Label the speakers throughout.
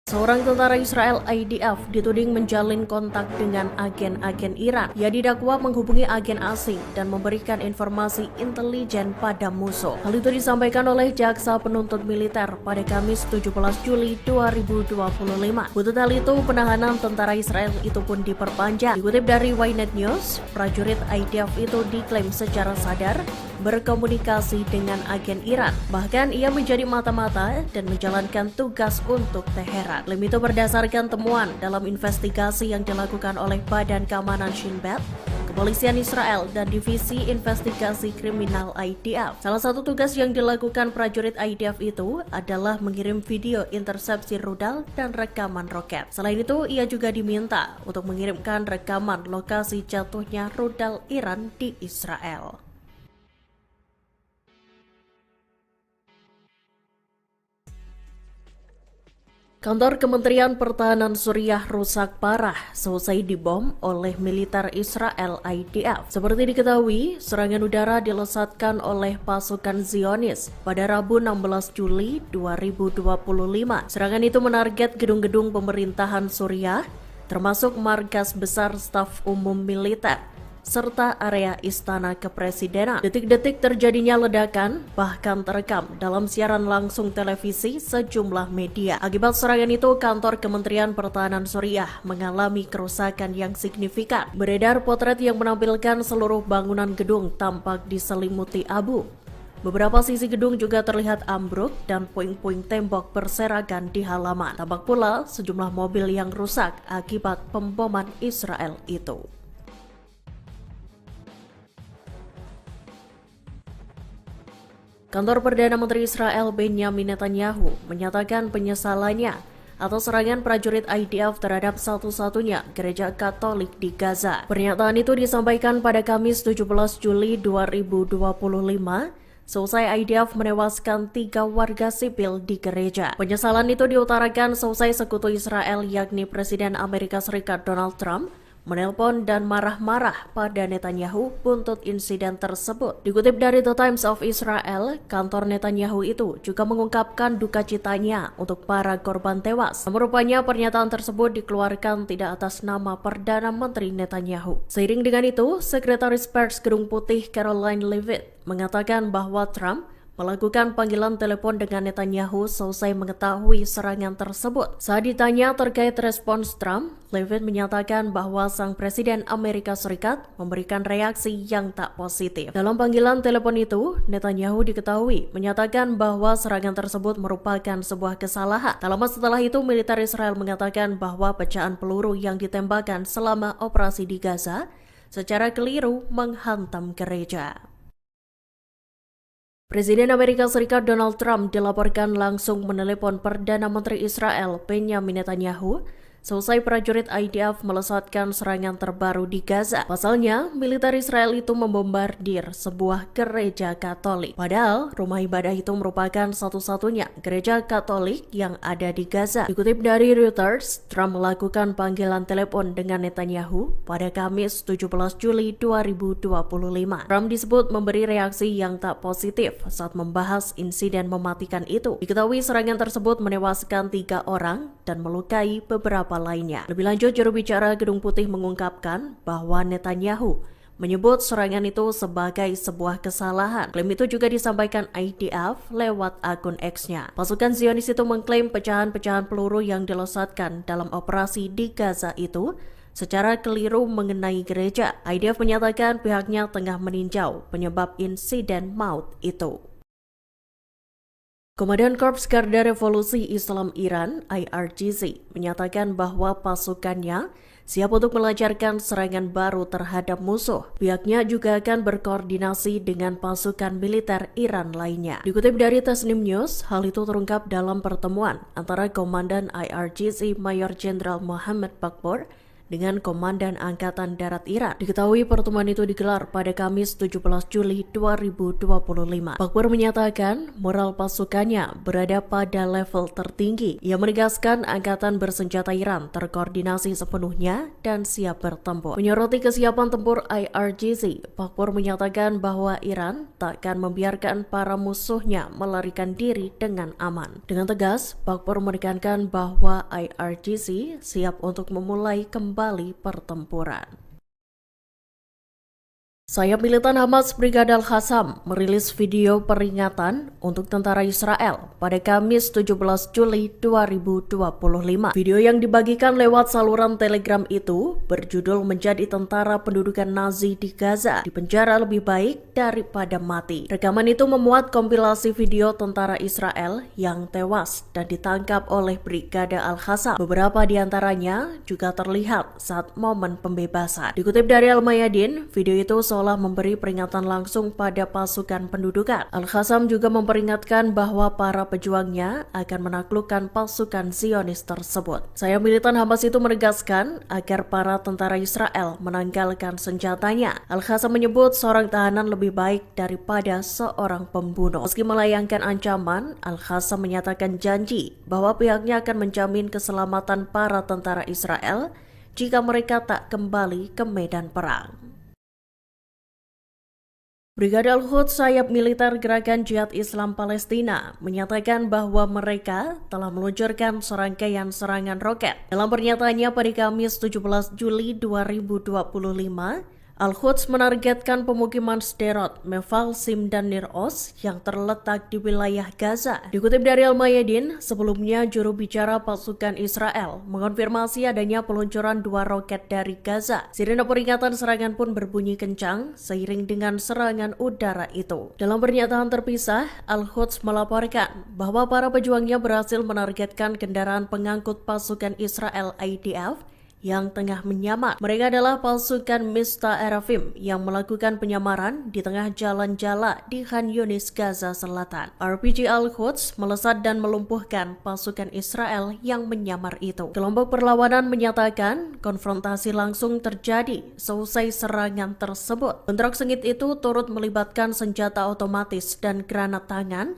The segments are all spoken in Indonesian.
Speaker 1: Seorang tentara Israel IDF dituding menjalin kontak dengan agen-agen Iran. Ia didakwa menghubungi agen asing dan memberikan informasi intelijen pada musuh. Hal itu disampaikan oleh jaksa penuntut militer pada Kamis 17 Juli 2025. Untuk hal itu, penahanan tentara Israel itu pun diperpanjang. Dikutip dari Ynet News, prajurit IDF itu diklaim secara sadar berkomunikasi dengan agen Iran. Bahkan ia menjadi mata-mata dan menjalankan tugas untuk Teheran. Klaim itu berdasarkan temuan dalam investigasi yang dilakukan oleh Badan Keamanan Shin Bet, Kepolisian Israel, dan Divisi Investigasi Kriminal IDF. Salah satu tugas yang dilakukan prajurit IDF itu adalah mengirim video intersepsi rudal dan rekaman roket. Selain itu, ia juga diminta untuk mengirimkan rekaman lokasi jatuhnya rudal Iran di Israel. Kantor Kementerian Pertahanan Suriah rusak parah selesai dibom oleh militer Israel IDF. Seperti diketahui, serangan udara dilesatkan oleh pasukan Zionis pada Rabu 16 Juli 2025. Serangan itu menarget gedung-gedung pemerintahan Suriah, termasuk markas besar staf umum militer, serta area istana kepresidenan. Detik-detik terjadinya ledakan bahkan terekam dalam siaran langsung televisi sejumlah media. Akibat serangan itu, kantor Kementerian Pertahanan Suriah mengalami kerusakan yang signifikan. Beredar potret yang menampilkan seluruh bangunan gedung tampak diselimuti abu. Beberapa sisi gedung juga terlihat ambruk dan puing-puing tembok berserakan di halaman. Tampak pula sejumlah mobil yang rusak akibat pemboman Israel itu. Kantor Perdana Menteri Israel Benjamin Netanyahu menyatakan penyesalannya atas serangan prajurit IDF terhadap satu-satunya gereja Katolik di Gaza. Pernyataan itu disampaikan pada Kamis 17 Juli 2025 seusai IDF menewaskan 3 warga sipil di gereja. Penyesalan itu diutarakan seusai sekutu Israel yakni Presiden Amerika Serikat Donald Trump menelpon dan marah-marah pada Netanyahu buntut insiden tersebut. Dikutip dari The Times of Israel, kantor Netanyahu itu juga mengungkapkan duka citanya untuk para korban tewas. Rupanya pernyataan tersebut dikeluarkan tidak atas nama Perdana Menteri Netanyahu. Seiring dengan itu, Sekretaris Pers Gedung Putih Caroline Leavitt mengatakan bahwa Trump melakukan panggilan telepon dengan Netanyahu selesai mengetahui serangan tersebut. Saat ditanya terkait respons Trump, Leavitt menyatakan bahwa sang Presiden Amerika Serikat memberikan reaksi yang tak positif. Dalam panggilan telepon itu, Netanyahu diketahui menyatakan bahwa serangan tersebut merupakan sebuah kesalahan. Tak lama setelah itu, militer Israel mengatakan bahwa pecahan peluru yang ditembakkan selama operasi di Gaza secara keliru menghantam gereja. Presiden Amerika Serikat Donald Trump dilaporkan langsung menelepon Perdana Menteri Israel Benjamin Netanyahu selesai prajurit IDF melesatkan serangan terbaru di Gaza. Pasalnya, militer Israel itu membombardir sebuah gereja Katolik. Padahal, rumah ibadah itu merupakan satu-satunya gereja Katolik yang ada di Gaza. Dikutip dari Reuters, Trump melakukan panggilan telepon dengan Netanyahu pada Kamis 17 Juli 2025. Trump disebut memberi reaksi yang tak positif saat membahas insiden mematikan itu. Diketahui serangan tersebut menewaskan 3 orang dan melukai beberapa lainnya. Lebih lanjut, juru bicara Gedung Putih mengungkapkan bahwa Netanyahu menyebut serangan itu sebagai sebuah kesalahan. Klaim itu juga disampaikan IDF lewat akun X-nya. Pasukan Zionis itu mengklaim pecahan-pecahan peluru yang dilesatkan dalam operasi di Gaza itu secara keliru mengenai gereja. IDF menyatakan pihaknya tengah meninjau penyebab insiden maut itu. Komandan Korps Garda Revolusi Islam Iran (IRGC) menyatakan bahwa pasukannya siap untuk melancarkan serangan baru terhadap musuh. Pihaknya juga akan berkoordinasi dengan pasukan militer Iran lainnya. Dikutip dari Tasnim News, hal itu terungkap dalam pertemuan antara Komandan IRGC Mayor Jenderal Mohammed Bakbor dengan Komandan Angkatan Darat Iran. Diketahui pertemuan itu digelar pada Kamis 17 Juli 2025. Bakpur menyatakan moral pasukannya berada pada level tertinggi. Ia menegaskan angkatan bersenjata Iran terkoordinasi sepenuhnya dan siap bertempur. Menyoroti kesiapan tempur IRGC, Bakpur menyatakan bahwa Iran tak akan membiarkan para musuhnya melarikan diri dengan aman. Dengan tegas, Bakpur menekankan bahwa IRGC siap untuk memulai kembali pertempuran. Sayap militan Hamas Brigade Al-Qassam merilis video peringatan untuk tentara Israel pada Kamis 17 Juli 2025. Video yang dibagikan lewat saluran Telegram itu berjudul "Menjadi Tentara Pendudukan Nazi di Gaza dipenjara lebih baik daripada mati". Rekaman itu memuat kompilasi video tentara Israel yang tewas dan ditangkap oleh Brigade Al-Qassam. Beberapa di antaranya juga terlihat saat momen pembebasan. Dikutip dari Al-Mayadin, video itu seolah memberi peringatan langsung pada pasukan pendudukan. Al-Qassam juga memperingatkan bahwa para pejuangnya akan menaklukkan pasukan Zionis tersebut. Sayap militan Hamas itu menegaskan agar para tentara Israel menanggalkan senjatanya. Al-Qassam menyebut seorang tahanan lebih baik daripada seorang pembunuh. Meski melayangkan ancaman, Al-Qassam menyatakan janji bahwa pihaknya akan menjamin keselamatan para tentara Israel jika mereka tak kembali ke medan perang. Brigade Al-Quds sayap militer Gerakan Jihad Islam Palestina menyatakan bahwa mereka telah meluncurkan serangkaian serangan roket. Dalam pernyataannya pada Kamis 17 Juli 2025, Al-Quds menargetkan pemukiman Sderot, Mefalsim, dan Nir Oz yang terletak di wilayah Gaza. Dikutip dari Al-Mayadin, sebelumnya juru bicara pasukan Israel mengonfirmasi adanya peluncuran 2 roket dari Gaza. Sirene peringatan serangan pun berbunyi kencang seiring dengan serangan udara itu. Dalam pernyataan terpisah, Al-Quds melaporkan bahwa para pejuangnya berhasil menargetkan kendaraan pengangkut pasukan Israel IDF yang tengah menyamar. Mereka adalah pasukan Mista Erafim yang melakukan penyamaran di tengah jalan Jala di Khan Yunis, Gaza Selatan. RPG Al-Quds melesat dan melumpuhkan pasukan Israel yang menyamar itu. Kelompok perlawanan menyatakan konfrontasi langsung terjadi seusai serangan tersebut. Bentrok sengit itu turut melibatkan senjata otomatis dan granat tangan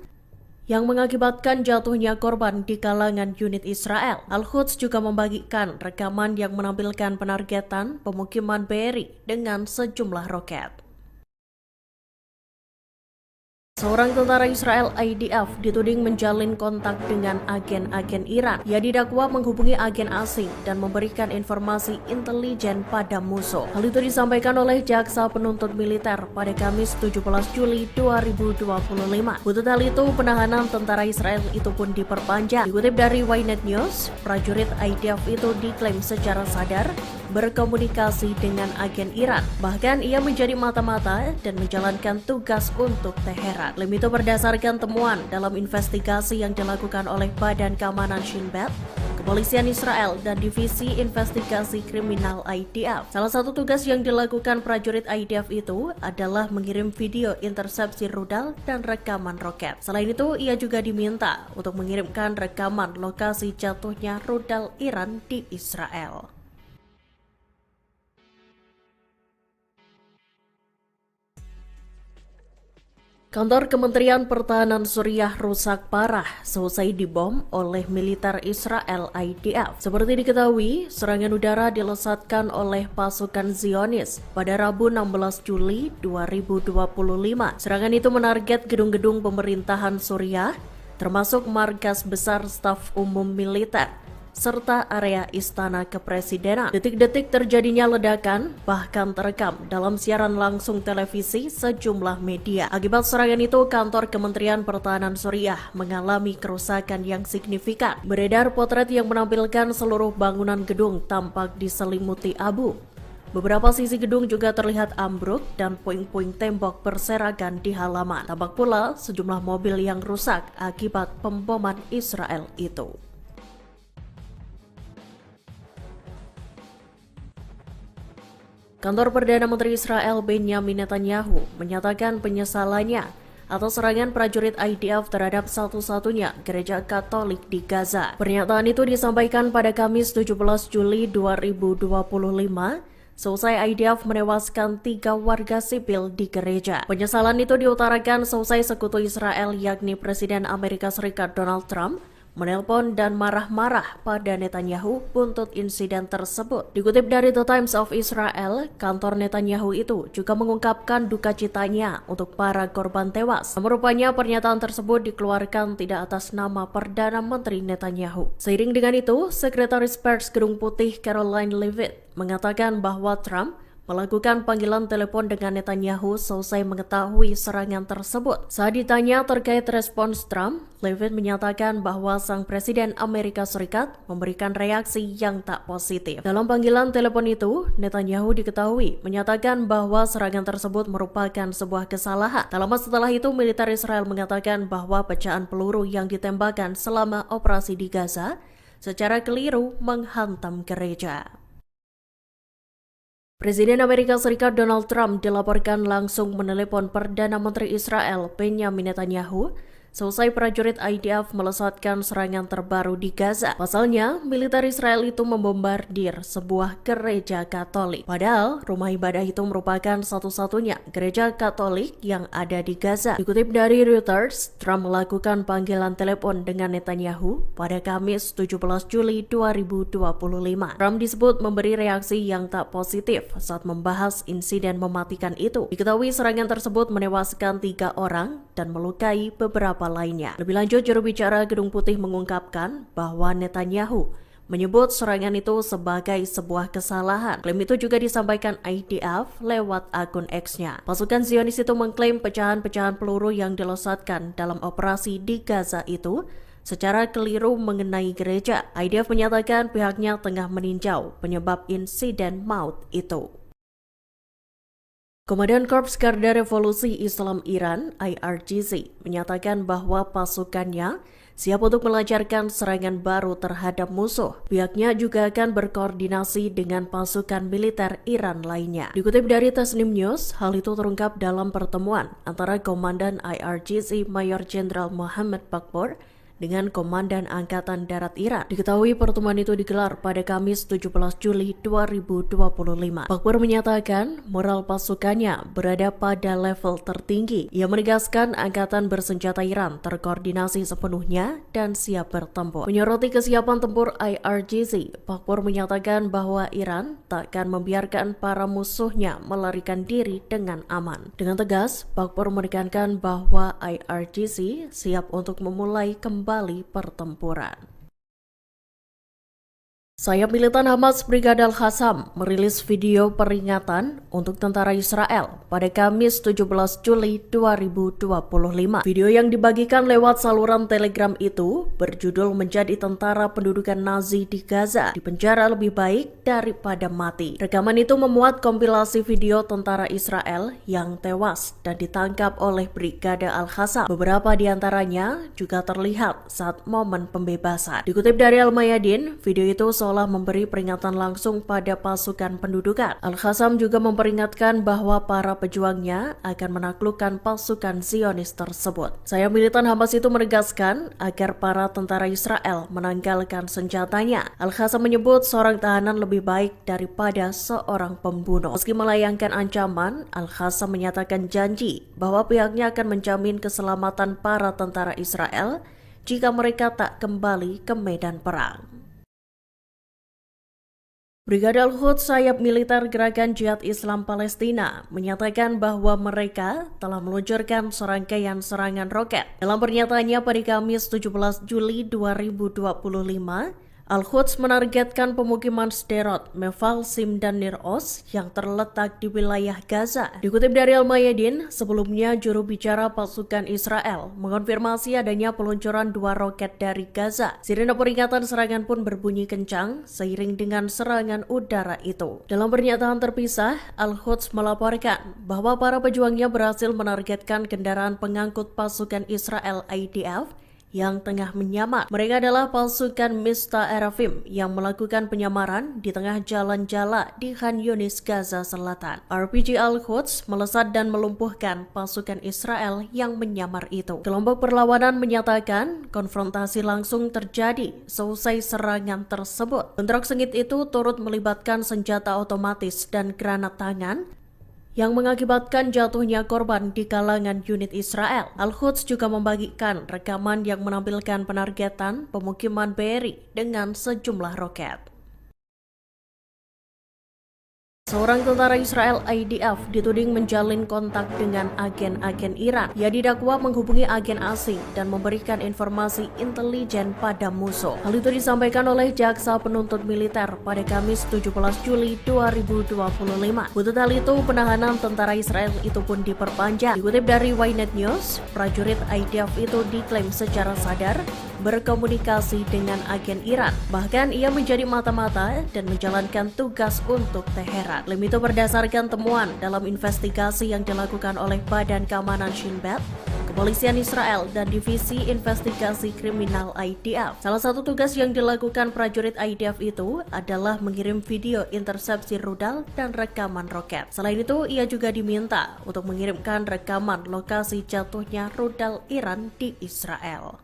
Speaker 1: yang mengakibatkan jatuhnya korban di kalangan unit Israel. Al-Quds juga membagikan rekaman yang menampilkan penargetan pemukiman Be'eri dengan sejumlah roket. Seorang tentara Israel IDF dituding menjalin kontak dengan agen-agen Iran. Ia didakwa menghubungi agen asing dan memberikan informasi intelijen pada musuh. Hal itu disampaikan oleh Jaksa Penuntut Militer pada Kamis 17 Juli 2025. Untuk hal itu, penahanan tentara Israel itu pun diperpanjang. Dikutip dari Ynet News, prajurit IDF itu diklaim secara sadar berkomunikasi dengan agen Iran. Bahkan ia menjadi mata-mata dan menjalankan tugas untuk Teheran. Klaim itu berdasarkan temuan dalam investigasi yang dilakukan oleh Badan Keamanan Shin Bet, Kepolisian Israel, dan Divisi Investigasi Kriminal IDF. Salah satu tugas yang dilakukan prajurit IDF itu adalah mengirim video intersepsi rudal dan rekaman roket. Selain itu, ia juga diminta untuk mengirimkan rekaman lokasi jatuhnya rudal Iran di Israel. Kantor Kementerian Pertahanan Suriah rusak parah seusai dibom oleh militer Israel IDF. Seperti diketahui, serangan udara dilesatkan oleh pasukan Zionis pada Rabu 16 Juli 2025. Serangan itu menarget gedung-gedung pemerintahan Suriah, termasuk markas besar staf umum militer, serta area istana kepresidenan. Detik-detik terjadinya ledakan bahkan terekam dalam siaran langsung televisi sejumlah media. Akibat serangan itu, kantor Kementerian Pertahanan Suriah mengalami kerusakan yang signifikan. Beredar potret yang menampilkan seluruh bangunan gedung tampak diselimuti abu. Beberapa sisi gedung juga terlihat ambruk dan puing-puing tembok berserakan di halaman. Tampak pula sejumlah mobil yang rusak akibat pemboman Israel itu. Kantor Perdana Menteri Israel Benjamin Netanyahu menyatakan penyesalannya atau serangan prajurit IDF terhadap satu-satunya gereja Katolik di Gaza. Pernyataan itu disampaikan pada Kamis 17 Juli 2025 seusai IDF menewaskan 3 warga sipil di gereja. Penyesalan itu diutarakan seusai sekutu Israel yakni Presiden Amerika Serikat Donald Trump menelpon dan marah-marah pada Netanyahu buntut insiden tersebut. Dikutip dari The Times of Israel, kantor Netanyahu itu juga mengungkapkan duka citanya untuk para korban tewas. Namun rupanya pernyataan tersebut dikeluarkan tidak atas nama Perdana Menteri Netanyahu. Seiring dengan itu, Sekretaris Pers Gedung Putih Caroline Leavitt mengatakan bahwa Trump melakukan panggilan telepon dengan Netanyahu selesai mengetahui serangan tersebut. Saat ditanya terkait respons Trump, Leavitt menyatakan bahwa sang Presiden Amerika Serikat memberikan reaksi yang tak positif. Dalam panggilan telepon itu, Netanyahu diketahui menyatakan bahwa serangan tersebut merupakan sebuah kesalahan. Tak lama setelah itu, militer Israel mengatakan bahwa pecahan peluru yang ditembakkan selama operasi di Gaza secara keliru menghantam gereja. Presiden Amerika Serikat Donald Trump dilaporkan langsung menelepon Perdana Menteri Israel Benjamin Netanyahu selesai prajurit IDF melesatkan serangan terbaru di Gaza. Pasalnya, militer Israel itu membombardir sebuah gereja Katolik. Padahal, rumah ibadah itu merupakan satu-satunya gereja Katolik yang ada di Gaza. Dikutip dari Reuters, Trump melakukan panggilan telepon dengan Netanyahu pada Kamis 17 Juli 2025. Trump disebut memberi reaksi yang tak positif saat membahas insiden mematikan itu. Diketahui serangan tersebut menewaskan 3 orang dan melukai beberapa lainnya. Lebih lanjut, juru bicara Gedung Putih mengungkapkan bahwa Netanyahu menyebut serangan itu sebagai sebuah kesalahan. Klaim itu juga disampaikan IDF lewat akun X-nya. Pasukan Zionis itu mengklaim pecahan-pecahan peluru yang dilesatkan dalam operasi di Gaza itu secara keliru mengenai gereja. IDF menyatakan pihaknya tengah meninjau penyebab insiden maut itu. Komandan Korps Garda Revolusi Islam Iran (IRGC) menyatakan bahwa pasukannya siap untuk melancarkan serangan baru terhadap musuh. Pihaknya juga akan berkoordinasi dengan pasukan militer Iran lainnya. Dikutip dari Tasnim News, hal itu terungkap dalam pertemuan antara Komandan IRGC Mayor Jenderal Muhammad Bakpor dengan Komandan Angkatan Darat Iran. Diketahui pertemuan itu digelar pada Kamis 17 Juli 2025. Bakpor menyatakan moral pasukannya berada pada level tertinggi. Ia menegaskan Angkatan Bersenjata Iran terkoordinasi sepenuhnya dan siap bertempur. Menyoroti kesiapan tempur IRGC, Bakpor menyatakan bahwa Iran tak akan membiarkan para musuhnya melarikan diri dengan aman. Dengan tegas, Bakpor menekankan bahwa IRGC siap untuk memulai kembali pertempuran. Sayap militan Hamas Brigade Al-Qassam merilis video peringatan untuk tentara Israel pada Kamis 17 Juli 2025. Video yang dibagikan lewat saluran Telegram itu berjudul "Menjadi Tentara Pendudukan Nazi di Gaza dipenjara lebih baik daripada mati". Rekaman itu memuat kompilasi video tentara Israel yang tewas dan ditangkap oleh Brigade Al-Qassam. Beberapa di antaranya juga terlihat saat momen pembebasan. Dikutip dari Al-Mayadin, video itu seolah memberi peringatan langsung pada pasukan pendudukan. Al-Qassam juga memperingatkan bahwa para pejuangnya akan menaklukkan pasukan Zionis tersebut. Sayap militan Hamas itu menegaskan agar para tentara Israel menanggalkan senjatanya. Al-Qassam menyebut seorang tahanan lebih baik daripada seorang pembunuh. Meski melayangkan ancaman, Al-Qassam menyatakan janji bahwa pihaknya akan menjamin keselamatan para tentara Israel jika mereka tak kembali ke medan perang. Brigade Al-Quds sayap militer Gerakan Jihad Islam Palestina menyatakan bahwa mereka telah meluncurkan serangkaian serangan roket. Dalam pernyataannya pada Kamis 17 Juli 2025, Al-Quds menargetkan pemukiman Sderot, Meval, Sim, dan Nir Oz yang terletak di wilayah Gaza. Dikutip dari Al-Mayadin, sebelumnya juru bicara pasukan Israel mengonfirmasi adanya peluncuran 2 roket dari Gaza. Sirene peringatan serangan pun berbunyi kencang seiring dengan serangan udara itu. Dalam pernyataan terpisah, Al-Quds melaporkan bahwa para pejuangnya berhasil menargetkan kendaraan pengangkut pasukan Israel IDF yang tengah menyamar. Mereka adalah pasukan Mista Erafim yang melakukan penyamaran di tengah jalan Jala di Khan Yunis, Gaza Selatan. RPG Al-Quds melesat dan melumpuhkan pasukan Israel yang menyamar itu. Kelompok perlawanan menyatakan konfrontasi langsung terjadi seusai serangan tersebut. Bentrok sengit itu turut melibatkan senjata otomatis dan granat tangan yang mengakibatkan jatuhnya korban di kalangan unit Israel. Al-Quds juga membagikan rekaman yang menampilkan penargetan pemukiman Be'eri dengan sejumlah roket. Seorang tentara Israel IDF dituding menjalin kontak dengan agen-agen Iran. Ia didakwa menghubungi agen asing dan memberikan informasi intelijen pada musuh. Hal itu disampaikan oleh Jaksa Penuntut Militer pada Kamis 17 Juli 2025. Untuk hal itu, penahanan tentara Israel itu pun diperpanjang. Dikutip dari Ynet News, prajurit IDF itu diklaim secara sadar berkomunikasi dengan agen Iran. Bahkan ia menjadi mata-mata dan menjalankan tugas untuk Teheran. Klaim itu berdasarkan temuan dalam investigasi yang dilakukan oleh Badan Keamanan Shin Bet, Kepolisian Israel, dan Divisi Investigasi Kriminal IDF. Salah satu tugas yang dilakukan prajurit IDF itu adalah mengirim video intersepsi rudal dan rekaman roket. Selain itu, ia juga diminta untuk mengirimkan rekaman lokasi jatuhnya rudal Iran di Israel.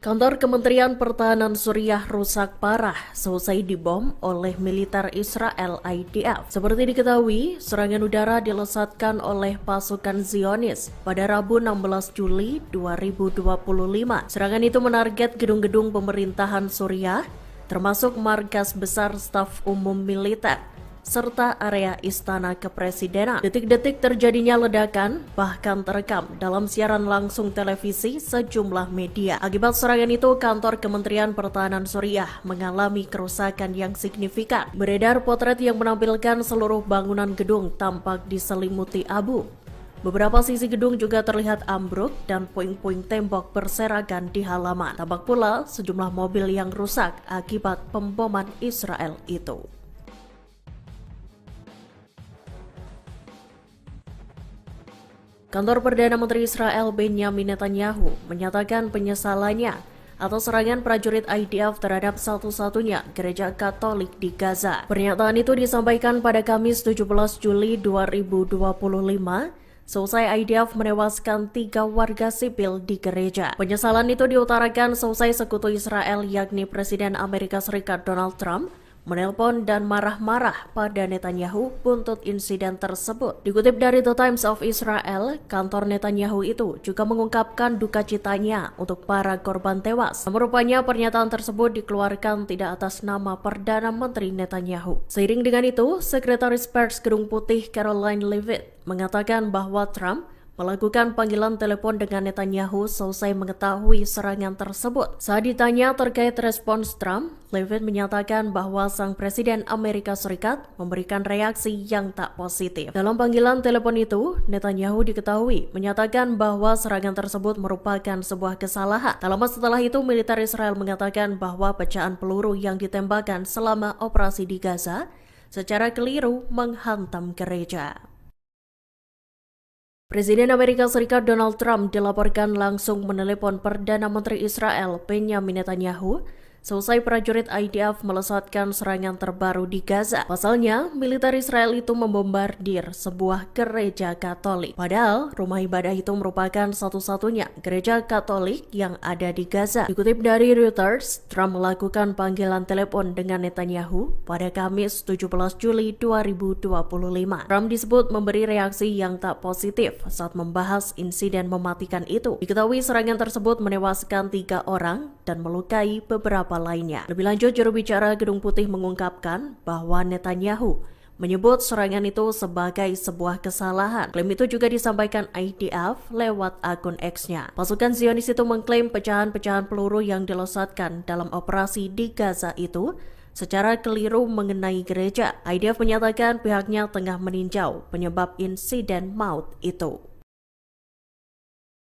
Speaker 1: Kantor Kementerian Pertahanan Suriah rusak parah seusai dibom oleh militer Israel IDF. Seperti diketahui, serangan udara dilesatkan oleh pasukan Zionis pada Rabu 16 Juli 2025. Serangan itu menarget gedung-gedung pemerintahan Suriah, termasuk markas besar staf umum militer, serta area istana kepresidenan. Detik-detik terjadinya ledakan bahkan terekam dalam siaran langsung televisi sejumlah media. Akibat serangan itu, kantor Kementerian Pertahanan Suriah mengalami kerusakan yang signifikan. Beredar potret yang menampilkan seluruh bangunan gedung tampak diselimuti abu. Beberapa sisi gedung juga terlihat ambruk dan puing-puing tembok berserakan di halaman. Tampak pula sejumlah mobil yang rusak akibat pemboman Israel itu. Kantor Perdana Menteri Israel Benjamin Netanyahu menyatakan penyesalannya atas serangan prajurit IDF terhadap satu-satunya gereja Katolik di Gaza. Pernyataan itu disampaikan pada Kamis 17 Juli 2025 seusai IDF menewaskan 3 warga sipil di gereja. Penyesalan itu diutarakan seusai sekutu Israel yakni Presiden Amerika Serikat Donald Trump menelpon dan marah-marah pada Netanyahu buntut insiden tersebut. Dikutip dari The Times of Israel, kantor Netanyahu itu juga mengungkapkan duka citanya untuk para korban tewas. Namun rupanya pernyataan tersebut dikeluarkan tidak atas nama Perdana Menteri Netanyahu. Seiring dengan itu, Sekretaris Pers Gedung Putih Caroline Leavitt mengatakan bahwa Trump melakukan panggilan telepon dengan Netanyahu selesai mengetahui serangan tersebut. Saat ditanya terkait respons Trump, Leavitt menyatakan bahwa sang Presiden Amerika Serikat memberikan reaksi yang tak positif. Dalam panggilan telepon itu, Netanyahu diketahui menyatakan bahwa serangan tersebut merupakan sebuah kesalahan. Tak lama setelah itu, militer Israel mengatakan bahwa pecahan peluru yang ditembakkan selama operasi di Gaza secara keliru menghantam gereja. Presiden Amerika Serikat Donald Trump dilaporkan langsung menelepon Perdana Menteri Israel Benjamin Netanyahu selesai prajurit IDF melesatkan serangan terbaru di Gaza. Pasalnya, militer Israel itu membombardir sebuah gereja Katolik. Padahal, rumah ibadah itu merupakan satu-satunya gereja Katolik yang ada di Gaza. Dikutip dari Reuters, Trump melakukan panggilan telepon dengan Netanyahu pada Kamis 17 Juli 2025. Trump disebut memberi reaksi yang tak positif saat membahas insiden mematikan itu. Diketahui serangan tersebut menewaskan 3 orang dan melukai beberapa lainnya. Lebih lanjut, juru bicara Gedung Putih mengungkapkan bahwa Netanyahu menyebut serangan itu sebagai sebuah kesalahan. Klaim itu juga disampaikan IDF lewat akun X-nya. Pasukan Zionis itu mengklaim pecahan-pecahan peluru yang dilesatkan dalam operasi di Gaza itu secara keliru mengenai gereja. IDF menyatakan pihaknya tengah meninjau penyebab insiden maut itu.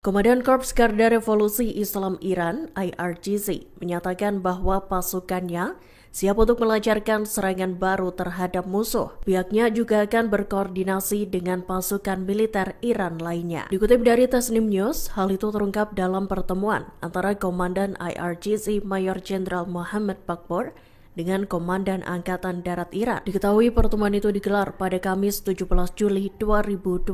Speaker 1: Komandan Korps Garda Revolusi Islam Iran (IRGC) menyatakan bahwa pasukannya siap untuk melancarkan serangan baru terhadap musuh. Pihaknya juga akan berkoordinasi dengan pasukan militer Iran lainnya. Dikutip dari Tasnim News, hal itu terungkap dalam pertemuan antara Komandan IRGC Mayor Jenderal Mohammad Bakpour dengan Komandan Angkatan Darat Iran. Diketahui pertemuan itu digelar pada Kamis 17 Juli 2025.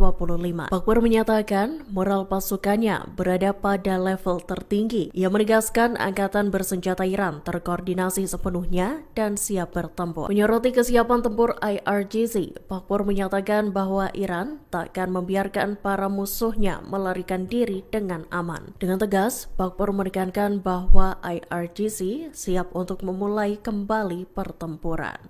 Speaker 1: Bakpour menyatakan moral pasukannya berada pada level tertinggi. Ia menegaskan angkatan bersenjata Iran terkoordinasi sepenuhnya dan siap bertempur. Menyoroti kesiapan tempur IRGC, Bakpour menyatakan bahwa Iran tak akan membiarkan para musuhnya melarikan diri dengan aman. Dengan tegas, Bakpour menekankan bahwa IRGC siap untuk memulai kembali pertempuran.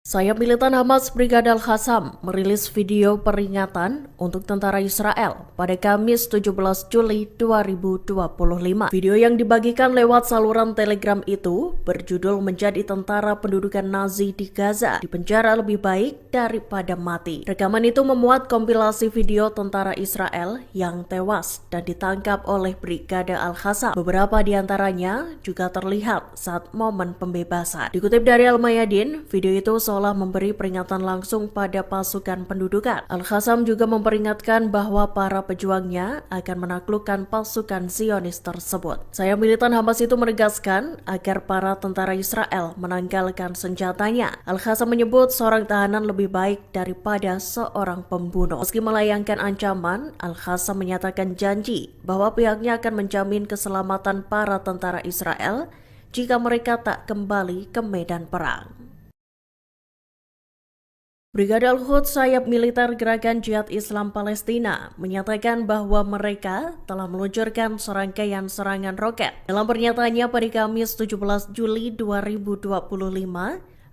Speaker 1: Sayap militan Hamas Brigade Al-Qassam merilis video peringatan untuk tentara Israel pada Kamis 17 Juli 2025. Video yang dibagikan lewat saluran Telegram itu berjudul "Menjadi Tentara Pendudukan Nazi di Gaza dipenjara lebih baik daripada mati". Rekaman itu memuat kompilasi video tentara Israel yang tewas dan ditangkap oleh Brigade Al-Qassam. Beberapa di antaranya juga terlihat saat momen pembebasan. Dikutip dari Al-Mayadin, video itu seolah memberi peringatan langsung pada pasukan pendudukan. Al-Qassam juga memperingatkan bahwa para pejuangnya akan menaklukkan pasukan Zionis tersebut. Sayap militan Hamas itu menegaskan agar para tentara Israel menanggalkan senjatanya. Al-Qassam menyebut seorang tahanan lebih baik daripada seorang pembunuh. Meski melayangkan ancaman, Al-Qassam menyatakan janji bahwa pihaknya akan menjamin keselamatan para tentara Israel jika mereka tak kembali ke medan perang. Brigade Al-Quds sayap militer Gerakan Jihad Islam Palestina menyatakan bahwa mereka telah meluncurkan serangkaian serangan roket. Dalam pernyataannya pada Kamis 17 Juli 2025,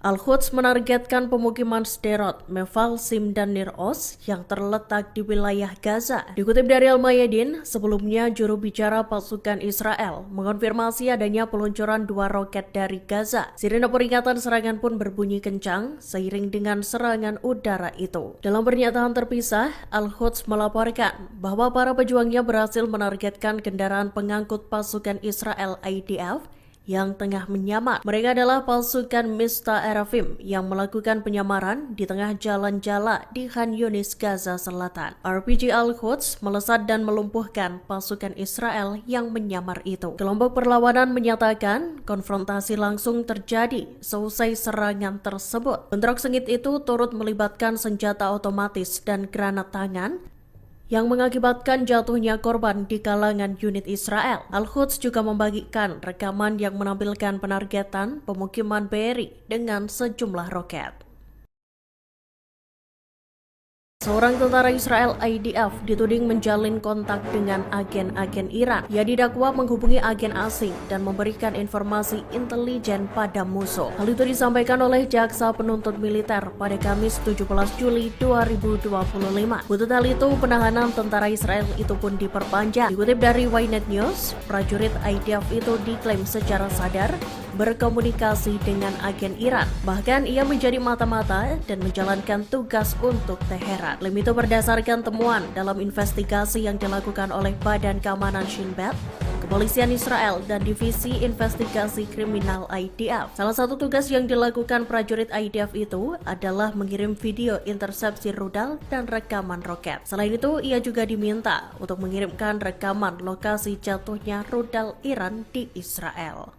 Speaker 1: Al-Quds menargetkan pemukiman Sderot, Meval, Sim, dan Nir Oz yang terletak di wilayah Gaza. Dikutip dari Al-Mayadin, sebelumnya juru bicara pasukan Israel mengonfirmasi adanya peluncuran 2 roket dari Gaza. Sirene peringatan serangan pun berbunyi kencang seiring dengan serangan udara itu. Dalam pernyataan terpisah, Al-Quds melaporkan bahwa para pejuangnya berhasil menargetkan kendaraan pengangkut pasukan Israel IDF yang tengah menyamar. Mereka adalah pasukan Mista Erafim yang melakukan penyamaran di tengah jalan Jala di Khan Yunis, Gaza Selatan. RPG Al-Quds melesat dan melumpuhkan pasukan Israel yang menyamar itu. Kelompok perlawanan menyatakan konfrontasi langsung terjadi seusai serangan tersebut. Bentrok sengit itu turut melibatkan senjata otomatis dan granat tangan yang mengakibatkan jatuhnya korban di kalangan unit Israel. Al-Quds juga membagikan rekaman yang menampilkan penargetan pemukiman Be'eri dengan sejumlah roket. Seorang tentara Israel IDF dituding menjalin kontak dengan agen-agen Iran. Ia didakwa menghubungi agen asing dan memberikan informasi intelijen pada musuh. Hal itu disampaikan oleh Jaksa Penuntut Militer pada Kamis 17 Juli 2025. Untuk hal itu, penahanan tentara Israel itu pun diperpanjang. Dikutip dari Ynet News, prajurit IDF itu diklaim secara sadar berkomunikasi dengan agen Iran. Bahkan ia menjadi mata-mata dan menjalankan tugas untuk Teheran. Klaim itu berdasarkan temuan dalam investigasi yang dilakukan oleh Badan Keamanan Shin Bet, Kepolisian Israel, dan Divisi Investigasi Kriminal IDF. Salah satu tugas yang dilakukan prajurit IDF itu adalah mengirim video intersepsi rudal dan rekaman roket. Selain itu, ia juga diminta untuk mengirimkan rekaman lokasi jatuhnya rudal Iran di Israel.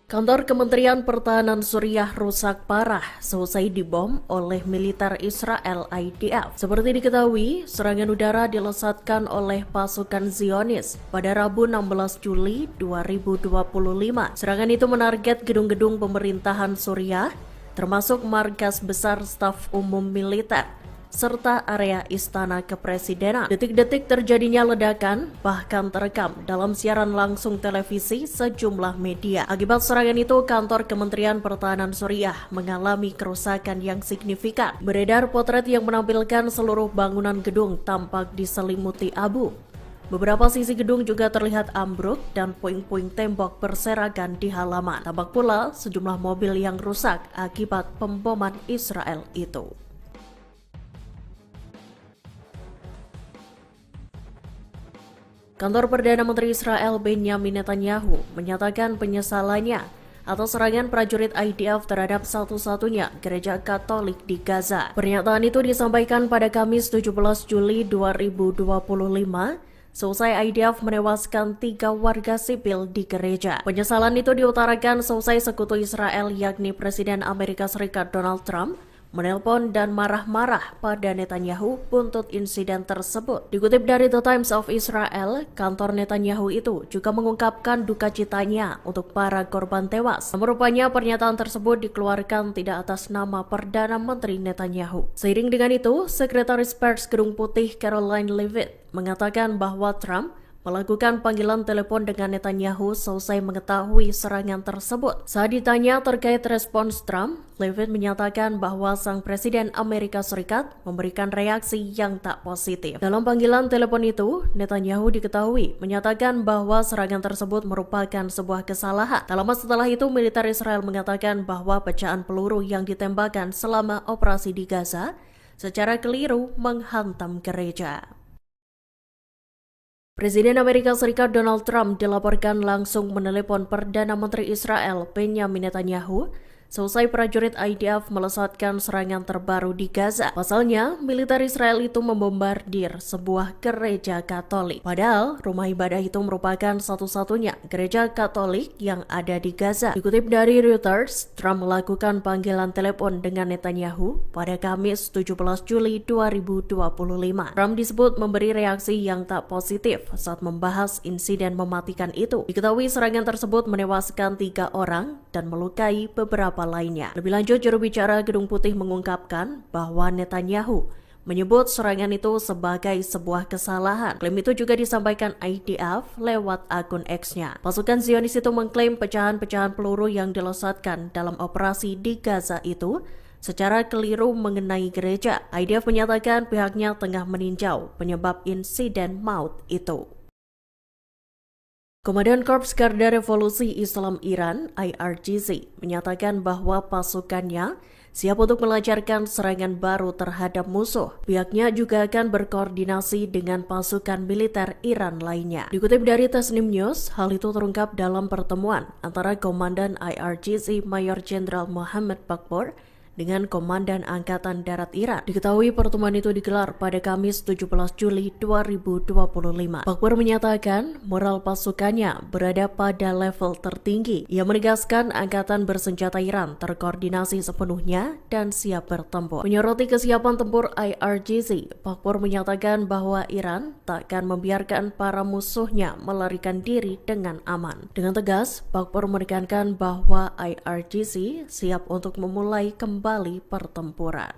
Speaker 1: Kantor Kementerian Pertahanan Suriah rusak parah seusai dibom oleh militer Israel IDF. Seperti diketahui, serangan udara dilesatkan oleh pasukan Zionis pada Rabu 16 Juli 2025. Serangan itu menarget gedung-gedung pemerintahan Suriah, termasuk markas besar staf umum militer, serta area istana kepresidenan. Detik-detik terjadinya ledakan bahkan terekam dalam siaran langsung televisi sejumlah media. Akibat serangan itu, kantor Kementerian Pertahanan Suriah mengalami kerusakan yang signifikan. Beredar potret yang menampilkan seluruh bangunan gedung tampak diselimuti abu. Beberapa sisi gedung juga terlihat ambruk dan puing-puing tembok berserakan di halaman. Tampak pula sejumlah mobil yang rusak akibat pemboman Israel itu. Kantor Perdana Menteri Israel Benjamin Netanyahu menyatakan penyesalannya atas serangan prajurit IDF terhadap satu-satunya gereja Katolik di Gaza. Pernyataan itu disampaikan pada Kamis 17 Juli 2025 seusai IDF menewaskan 3 warga sipil di gereja. Penyesalan itu diutarakan seusai sekutu Israel yakni Presiden Amerika Serikat Donald Trump menelpon dan marah-marah pada Netanyahu buntut insiden tersebut. Dikutip dari The Times of Israel, kantor Netanyahu itu juga mengungkapkan duka citanya untuk para korban tewas. Namun rupanya pernyataan tersebut dikeluarkan tidak atas nama Perdana Menteri Netanyahu. Seiring dengan itu, Sekretaris Pers Gedung Putih Caroline Leavitt mengatakan bahwa Trump melakukan panggilan telepon dengan Netanyahu selesai mengetahui serangan tersebut. Saat ditanya terkait respons Trump, Leavitt menyatakan bahwa sang Presiden Amerika Serikat memberikan reaksi yang tak positif. Dalam panggilan telepon itu, Netanyahu diketahui menyatakan bahwa serangan tersebut merupakan sebuah kesalahan. Tak lama setelah itu, militer Israel mengatakan bahwa pecahan peluru yang ditembakkan selama operasi di Gaza secara keliru menghantam gereja. Presiden Amerika Serikat Donald Trump dilaporkan langsung menelepon Perdana Menteri Israel Benjamin Netanyahu selesai prajurit IDF melesatkan serangan terbaru di Gaza. Pasalnya, militer Israel itu membombardir sebuah gereja Katolik. Padahal, rumah ibadah itu merupakan satu-satunya gereja Katolik yang ada di Gaza. Dikutip dari Reuters, Trump melakukan panggilan telepon dengan Netanyahu pada Kamis 17 Juli 2025. Trump disebut memberi reaksi yang tak positif saat membahas insiden mematikan itu. Diketahui serangan tersebut menewaskan 3 orang dan melukai beberapa lainnya. Lebih lanjut, juru bicara Gedung Putih mengungkapkan bahwa Netanyahu menyebut serangan itu sebagai sebuah kesalahan. Klaim itu juga disampaikan IDF lewat akun X-nya. Pasukan Zionis itu mengklaim pecahan-pecahan peluru yang dilesatkan dalam operasi di Gaza itu secara keliru mengenai gereja. IDF menyatakan pihaknya tengah meninjau penyebab insiden maut itu. Komandan Korps Garda Revolusi Islam Iran (IRGC) menyatakan bahwa pasukannya siap untuk melancarkan serangan baru terhadap musuh. Pihaknya juga akan berkoordinasi dengan pasukan militer Iran lainnya. Dikutip dari Tasnim News, hal itu terungkap dalam pertemuan antara Komandan IRGC Mayor Jenderal Muhammad Bakpor dengan Komandan Angkatan Darat Iran. Diketahui pertemuan itu digelar pada Kamis 17 Juli 2025. Bakpor menyatakan moral pasukannya berada pada level tertinggi. Ia menegaskan Angkatan Bersenjata Iran terkoordinasi sepenuhnya dan siap bertempur. Menyoroti kesiapan tempur IRGC, Bakpor menyatakan bahwa Iran tak akan membiarkan para musuhnya melarikan diri dengan aman. Dengan tegas, Bakpor menekankan bahwa IRGC siap untuk memulai kembali pertempuran.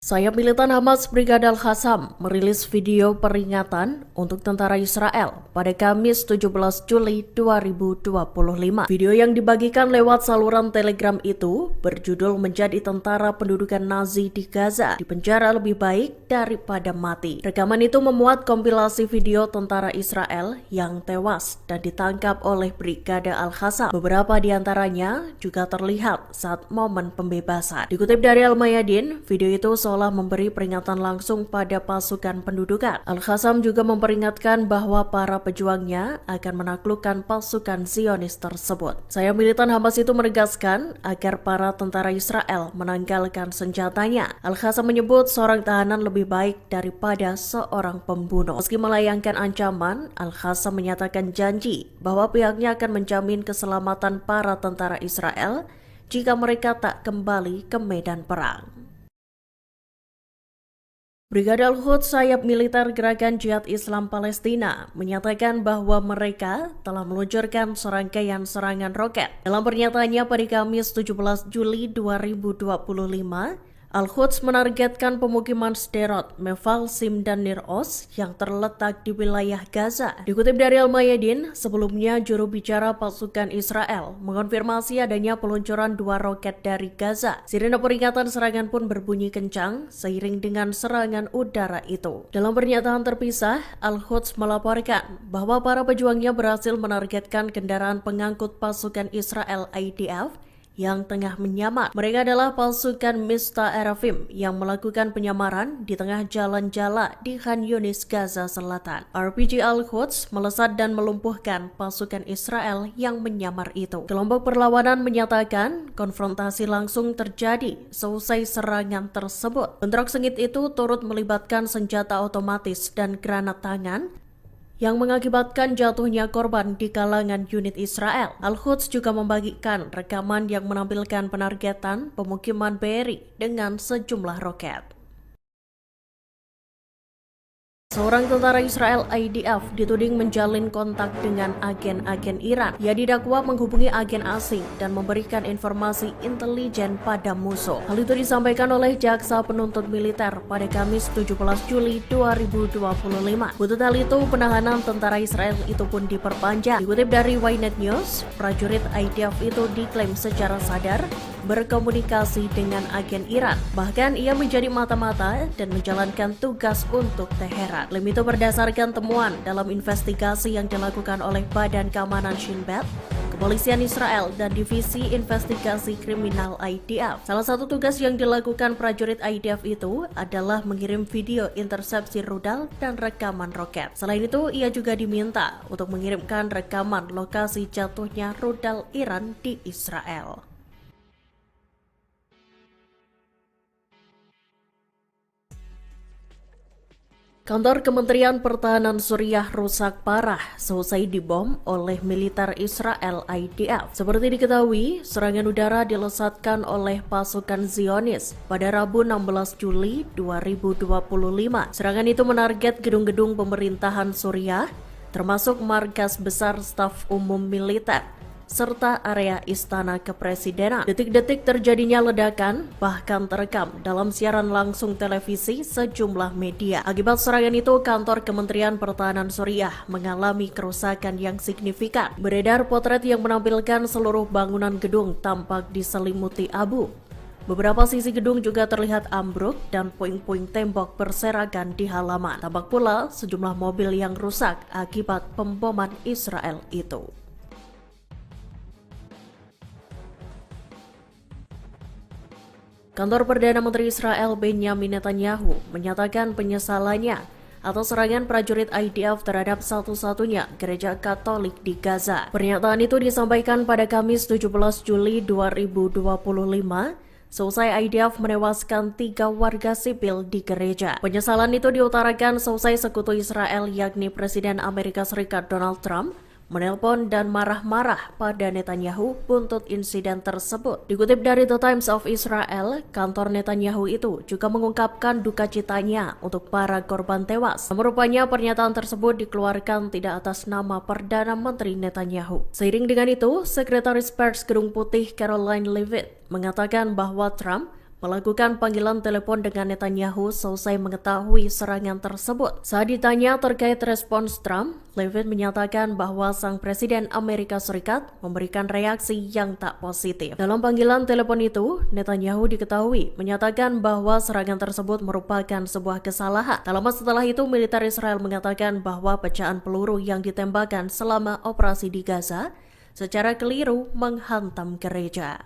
Speaker 1: Sayap militan Hamas Brigada Al-Qassam merilis video peringatan untuk tentara Israel pada Kamis 17 Juli 2025. Video yang dibagikan lewat saluran Telegram itu berjudul "Menjadi Tentara Pendudukan Nazi di Gaza dipenjara lebih baik daripada mati". Rekaman itu memuat kompilasi video tentara Israel yang tewas dan ditangkap oleh Brigada Al-Qassam. Beberapa di antaranya juga terlihat saat momen pembebasan. Dikutip dari Al-Mayadin, video itu seolah memberi peringatan langsung pada pasukan pendudukan. Al-Qassam juga memperingatkan bahwa para pejuangnya akan menaklukkan pasukan Zionis tersebut. Sayap militan Hamas itu menegaskan agar para tentara Israel menanggalkan senjatanya. Al-Qassam menyebut seorang tahanan lebih baik daripada seorang pembunuh. Meski melayangkan ancaman, Al-Qassam menyatakan janji bahwa pihaknya akan menjamin keselamatan para tentara Israel jika mereka tak kembali ke medan perang. Brigada Al-Quds sayap militer Gerakan Jihad Islam Palestina menyatakan bahwa mereka telah meluncurkan serangkaian serangan roket. Dalam pernyataannya pada Kamis 17 Juli 2025, Al-Quds menargetkan pemukiman Sderot, Meval, Sim, dan Nir Oz yang terletak di wilayah Gaza. Dikutip dari Al-Mayadin, sebelumnya juru bicara pasukan Israel mengonfirmasi adanya peluncuran 2 roket dari Gaza. Sirene peringatan serangan pun berbunyi kencang seiring dengan serangan udara itu. Dalam pernyataan terpisah, Al-Quds melaporkan bahwa para pejuangnya berhasil menargetkan kendaraan pengangkut pasukan Israel IDF yang tengah menyamar. Mereka adalah pasukan Mista Erafim yang melakukan penyamaran di tengah jalan Jala di Khan Yunis, Gaza Selatan. RPG Al-Quds melesat dan melumpuhkan pasukan Israel yang menyamar itu. Kelompok perlawanan menyatakan konfrontasi langsung terjadi seusai serangan tersebut. Bentrok sengit itu turut melibatkan senjata otomatis dan granat tangan yang mengakibatkan jatuhnya korban di kalangan unit Israel. Al-Quds juga membagikan rekaman yang menampilkan penargetan pemukiman Be'eri dengan sejumlah roket. Seorang tentara Israel IDF dituding menjalin kontak dengan agen-agen Iran. Ia didakwa menghubungi agen asing dan memberikan informasi intelijen pada musuh. Hal itu disampaikan oleh Jaksa Penuntut Militer pada Kamis 17 Juli 2025. Untuk hal itu, penahanan tentara Israel itu pun diperpanjang. Dikutip dari Ynet News, prajurit IDF itu diklaim secara sadar berkomunikasi dengan agen Iran. Bahkan ia menjadi mata-mata dan menjalankan tugas untuk Teheran. Klaim itu berdasarkan temuan dalam investigasi yang dilakukan oleh Badan Keamanan Shin Bet, Kepolisian Israel, dan Divisi Investigasi Kriminal IDF. Salah satu tugas yang dilakukan prajurit IDF itu adalah mengirim video intersepsi rudal dan rekaman roket. Selain itu, ia juga diminta untuk mengirimkan rekaman lokasi jatuhnya rudal Iran di Israel. Kantor Kementerian Pertahanan Suriah rusak parah seusai dibom oleh militer Israel IDF. Seperti diketahui, serangan udara dilesatkan oleh pasukan Zionis pada Rabu 16 Juli 2025. Serangan itu menarget gedung-gedung pemerintahan Suriah, termasuk markas besar staf umum militer, serta area istana kepresidenan. Detik-detik terjadinya ledakan bahkan terekam dalam siaran langsung televisi sejumlah media. Akibat serangan itu, kantor Kementerian Pertahanan Suriah mengalami kerusakan yang signifikan. Beredar potret yang menampilkan seluruh bangunan gedung tampak diselimuti abu. Beberapa sisi gedung juga terlihat ambruk dan puing-puing tembok berserakan di halaman. Tampak pula sejumlah mobil yang rusak akibat pemboman Israel itu. Kantor Perdana Menteri Israel Benjamin Netanyahu menyatakan penyesalannya atas serangan prajurit IDF terhadap satu-satunya gereja Katolik di Gaza. Pernyataan itu disampaikan pada Kamis 17 Juli 2025 seusai IDF menewaskan 3 warga sipil di gereja. Penyesalan itu diutarakan seusai sekutu Israel yakni Presiden Amerika Serikat Donald Trump menelpon dan marah-marah pada Netanyahu buntut insiden tersebut. Dikutip dari The Times of Israel, kantor Netanyahu itu juga mengungkapkan duka citanya untuk para korban tewas. Rupanya pernyataan tersebut dikeluarkan tidak atas nama Perdana Menteri Netanyahu. Seiring dengan itu, Sekretaris Pers Gedung Putih Caroline Leavitt mengatakan bahwa Trump melakukan panggilan telepon dengan Netanyahu selesai mengetahui serangan tersebut. Saat ditanya terkait respons Trump, Leavitt menyatakan bahwa sang Presiden Amerika Serikat memberikan reaksi yang tak positif. Dalam panggilan telepon itu, Netanyahu diketahui menyatakan bahwa serangan tersebut merupakan sebuah kesalahan. Tak lama setelah itu, militer Israel mengatakan bahwa pecahan peluru yang ditembakkan selama operasi di Gaza secara keliru menghantam gereja.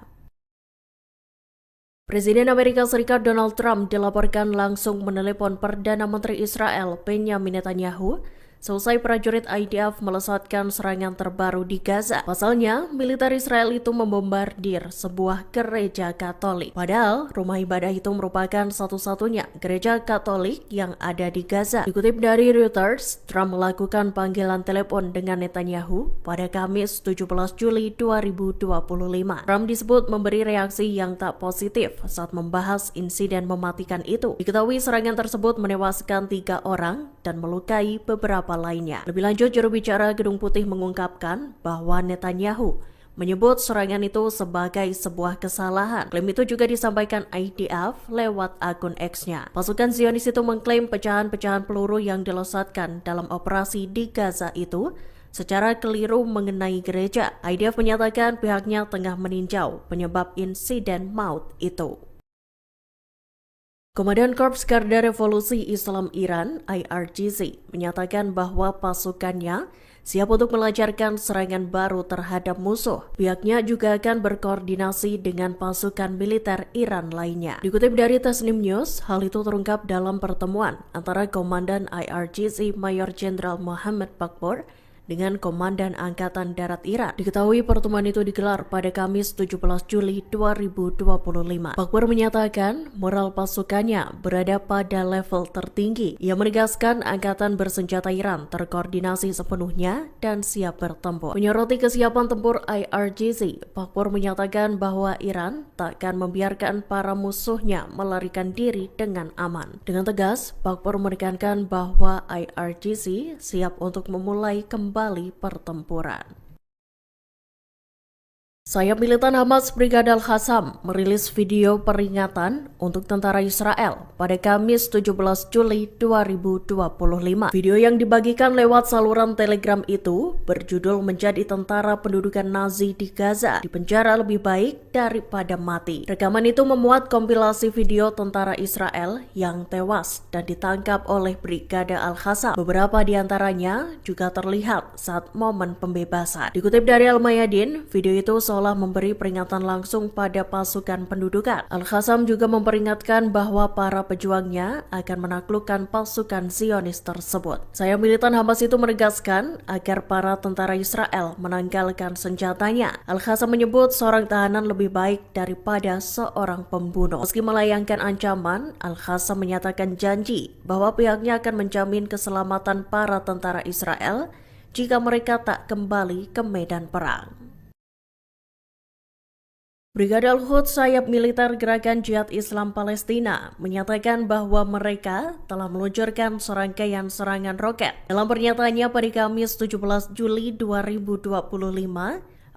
Speaker 1: Presiden Amerika Serikat Donald Trump dilaporkan langsung menelepon Perdana Menteri Israel Benjamin Netanyahu selesai prajurit IDF melesatkan serangan terbaru di Gaza. Pasalnya, militer Israel itu membombardir sebuah gereja Katolik. Padahal, rumah ibadah itu merupakan satu-satunya gereja Katolik yang ada di Gaza. Dikutip dari Reuters, Trump melakukan panggilan telepon dengan Netanyahu pada Kamis 17 Juli 2025. Trump disebut memberi reaksi yang tak positif saat membahas insiden mematikan itu. Diketahui serangan tersebut menewaskan 3 orang dan melukai beberapa lainnya. Lebih lanjut, juru bicara Gedung Putih mengungkapkan bahwa Netanyahu menyebut serangan itu sebagai sebuah kesalahan. Klaim itu juga disampaikan IDF lewat akun X-nya. Pasukan Zionis itu mengklaim pecahan-pecahan peluru yang dilesatkan dalam operasi di Gaza itu secara keliru mengenai gereja. IDF menyatakan pihaknya tengah meninjau penyebab insiden maut itu. Komandan Korps Garda Revolusi Islam Iran (IRGC) menyatakan bahwa pasukannya siap untuk melancarkan serangan baru terhadap musuh. Pihaknya juga akan berkoordinasi dengan pasukan militer Iran lainnya. Dikutip dari Tasnim News, hal itu terungkap dalam pertemuan antara Komandan IRGC Mayor Jenderal Mohammad Bakpour dengan Komandan Angkatan Darat Iran. Diketahui pertemuan itu digelar pada Kamis 17 Juli 2025. Bakpour menyatakan moral pasukannya berada pada level tertinggi. Ia menegaskan angkatan bersenjata Iran terkoordinasi sepenuhnya dan siap bertempur. Menyoroti kesiapan tempur IRGC, Bakpour menyatakan bahwa Iran tak akan membiarkan para musuhnya melarikan diri dengan aman. Dengan tegas, Bakpour menekankan bahwa IRGC siap untuk memulai kembali pertempuran. Sayap militan Hamas Brigade Al-Qassam merilis video peringatan untuk tentara Israel pada Kamis 17 Juli 2025. Video yang dibagikan lewat saluran Telegram itu berjudul "Menjadi Tentara Pendudukan Nazi di Gaza dipenjara lebih baik daripada mati". Rekaman itu memuat kompilasi video tentara Israel yang tewas dan ditangkap oleh Brigade Al-Qassam. Beberapa di antaranya juga terlihat saat momen pembebasan. Dikutip dari Al-Mayadin, video itu seolah memberi peringatan langsung pada pasukan pendudukan. Al-Qassam juga memperingatkan bahwa para pejuangnya akan menaklukkan pasukan Zionis tersebut. Sayap militan Hamas itu menegaskan agar para tentara Israel menanggalkan senjatanya. Al-Qassam menyebut seorang tahanan lebih baik daripada seorang pembunuh. Meski melayangkan ancaman, Al-Qassam menyatakan janji bahwa pihaknya akan menjamin keselamatan para tentara Israel jika mereka tak kembali ke medan perang. Brigade Al-Quds sayap militer Gerakan Jihad Islam Palestina menyatakan bahwa mereka telah meluncurkan serangkaian serangan roket. Dalam pernyataannya pada Kamis 17 Juli 2025,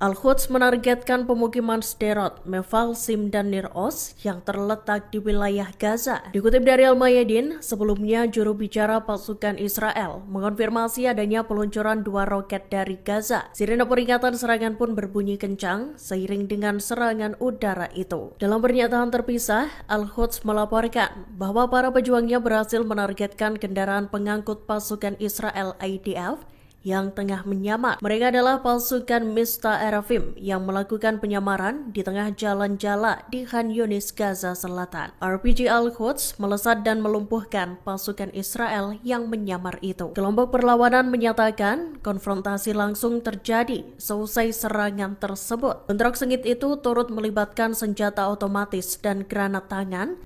Speaker 1: Al-Quds menargetkan pemukiman Sderot, Meval, Sim, dan Nir Oz yang terletak di wilayah Gaza. Dikutip dari Al-Mayadin, sebelumnya juru bicara pasukan Israel mengonfirmasi adanya peluncuran 2 roket dari Gaza. Sirene peringatan serangan pun berbunyi kencang seiring dengan serangan udara itu. Dalam pernyataan terpisah, Al-Quds melaporkan bahwa para pejuangnya berhasil menargetkan kendaraan pengangkut pasukan Israel IDF yang tengah menyamar. Mereka adalah pasukan Mista Erafim yang melakukan penyamaran di tengah jalan Jala di Khan Yunis, Gaza Selatan. RPG Al-Quds melesat dan melumpuhkan pasukan Israel yang menyamar itu. Kelompok perlawanan menyatakan konfrontasi langsung terjadi seusai serangan tersebut. Bentrok sengit itu turut melibatkan senjata otomatis dan granat tangan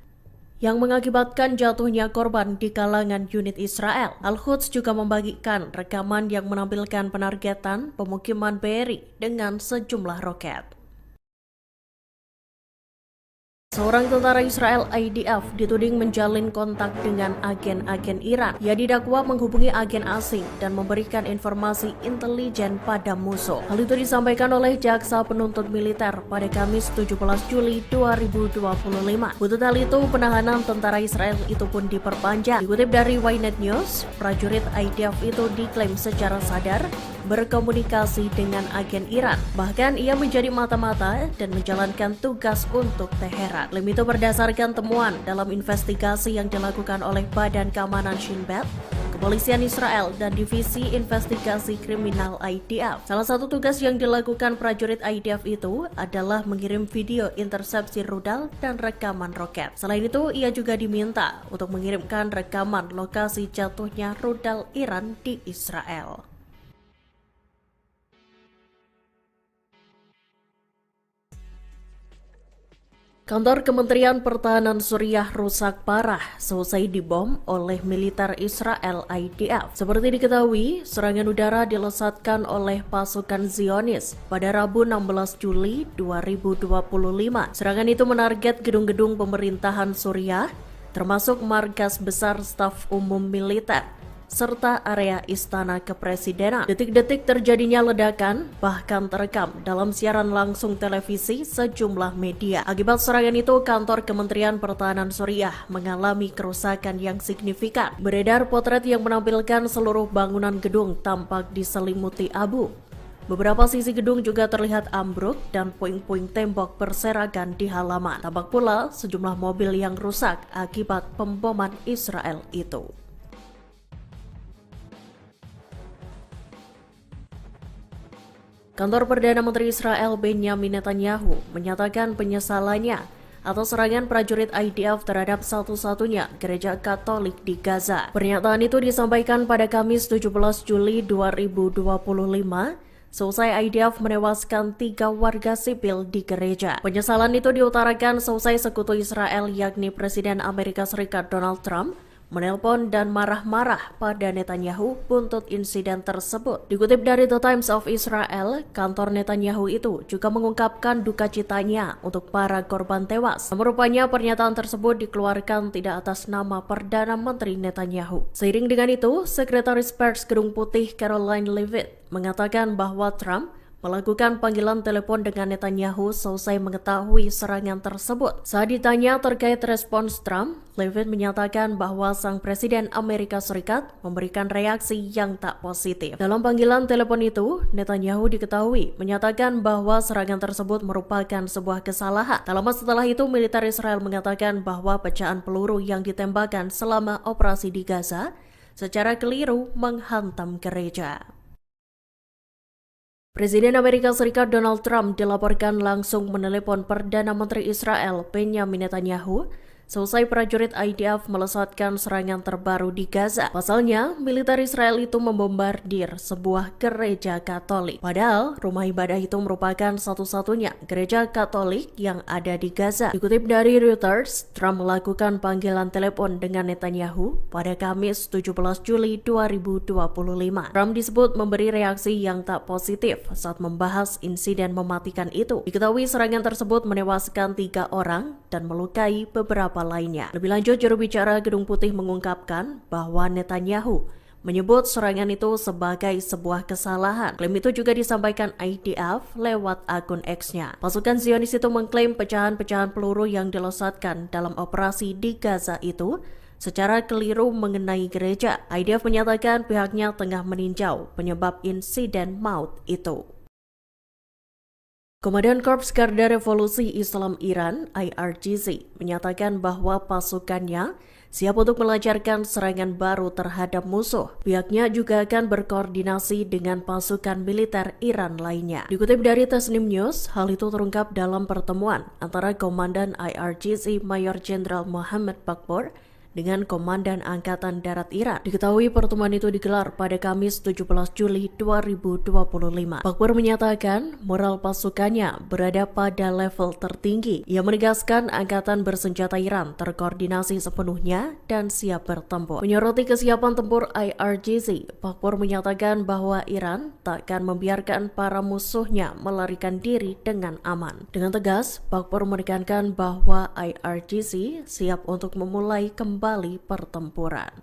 Speaker 1: yang mengakibatkan jatuhnya korban di kalangan unit Israel. Al-Quds juga membagikan rekaman yang menampilkan penargetan pemukiman Be'eri dengan sejumlah roket. Seorang tentara Israel IDF dituding menjalin kontak dengan agen-agen Iran. Ia didakwa menghubungi agen asing dan memberikan informasi intelijen pada musuh. Hal itu disampaikan oleh Jaksa Penuntut Militer pada Kamis 17 Juli 2025. Untuk hal itu, penahanan tentara Israel itu pun diperpanjang. Dikutip dari Ynet News, prajurit IDF itu diklaim secara sadar berkomunikasi dengan agen Iran. Bahkan ia menjadi mata-mata dan menjalankan tugas untuk Teheran. Klaim itu berdasarkan temuan dalam investigasi yang dilakukan oleh Badan Keamanan Shin Bet, Kepolisian Israel, dan Divisi Investigasi Kriminal IDF. Salah satu tugas yang dilakukan prajurit IDF itu adalah mengirim video intersepsi rudal dan rekaman roket. Selain itu, ia juga diminta untuk mengirimkan rekaman lokasi jatuhnya rudal Iran di Israel. Kantor Kementerian Pertahanan Suriah rusak parah seusai dibom oleh militer Israel IDF. Seperti diketahui, serangan udara dilesatkan oleh pasukan Zionis pada Rabu 16 Juli 2025. Serangan itu menarget gedung-gedung pemerintahan Suriah, termasuk markas besar staf umum militer, serta area istana kepresidenan. Detik-detik terjadinya ledakan bahkan terekam dalam siaran langsung televisi sejumlah media. Akibat serangan itu, kantor Kementerian Pertahanan Suriah mengalami kerusakan yang signifikan. Beredar potret yang menampilkan seluruh bangunan gedung tampak diselimuti abu. Beberapa sisi gedung juga terlihat ambruk dan puing-puing tembok berserakan di halaman. Tampak pula sejumlah mobil yang rusak akibat pemboman Israel itu. Kantor Perdana Menteri Israel Benjamin Netanyahu menyatakan penyesalannya atas serangan prajurit IDF terhadap satu-satunya gereja Katolik di Gaza. Pernyataan itu disampaikan pada Kamis 17 Juli 2025 seusai IDF menewaskan 3 warga sipil di gereja. Penyesalan itu diutarakan seusai sekutu Israel yakni Presiden Amerika Serikat Donald Trump menelpon dan marah-marah pada Netanyahu buntut insiden tersebut. Dikutip dari The Times of Israel, kantor Netanyahu itu juga mengungkapkan duka citanya untuk para korban tewas. Namun rupanya pernyataan tersebut dikeluarkan tidak atas nama Perdana Menteri Netanyahu. Seiring dengan itu, Sekretaris Pers Gedung Putih Caroline Leavitt mengatakan bahwa Trump melakukan panggilan telepon dengan Netanyahu selesai mengetahui serangan tersebut. Saat ditanya terkait respons Trump, Leavitt menyatakan bahwa sang Presiden Amerika Serikat memberikan reaksi yang tak positif. Dalam panggilan telepon itu, Netanyahu diketahui menyatakan bahwa serangan tersebut merupakan sebuah kesalahan. Tak lama setelah itu, militer Israel mengatakan bahwa pecahan peluru yang ditembakkan selama operasi di Gaza secara keliru menghantam gereja. Presiden Amerika Serikat Donald Trump dilaporkan langsung menelepon Perdana Menteri Israel Benjamin Netanyahu selesai prajurit IDF melesatkan serangan terbaru di Gaza. Pasalnya, militer Israel itu membombardir sebuah gereja Katolik. Padahal, rumah ibadah itu merupakan satu-satunya gereja Katolik yang ada di Gaza. Dikutip dari Reuters, Trump melakukan panggilan telepon dengan Netanyahu pada Kamis 17 Juli 2025. Trump disebut memberi reaksi yang tak positif saat membahas insiden mematikan itu. Diketahui serangan tersebut menewaskan 3 orang dan melukai beberapa lainnya. Lebih lanjut, juru bicara Gedung Putih mengungkapkan bahwa Netanyahu menyebut serangan itu sebagai sebuah kesalahan. Klaim itu juga disampaikan IDF lewat akun X-nya. Pasukan Zionis itu mengklaim pecahan-pecahan peluru yang dilesatkan dalam operasi di Gaza itu secara keliru mengenai gereja. IDF menyatakan pihaknya tengah meninjau penyebab insiden maut itu. Komandan Korps Garda Revolusi Islam Iran (IRGC) menyatakan bahwa pasukannya siap untuk melancarkan serangan baru terhadap musuh. Pihaknya juga akan berkoordinasi dengan pasukan militer Iran lainnya. Dikutip dari Tasnim News, hal itu terungkap dalam pertemuan antara Komandan IRGC Mayor Jenderal Muhammad Bakpor dengan Komandan Angkatan Darat Iran. Diketahui pertemuan itu digelar pada Kamis 17 Juli 2025. Bakpor menyatakan moral pasukannya berada pada level tertinggi. Ia menegaskan Angkatan Bersenjata Iran terkoordinasi sepenuhnya dan siap bertempur. Menyoroti kesiapan tempur IRGC, Bakpor menyatakan bahwa Iran tak akan membiarkan para musuhnya melarikan diri dengan aman. Dengan tegas, Bakpor menekankan bahwa IRGC siap untuk memulai kembali pertempuran.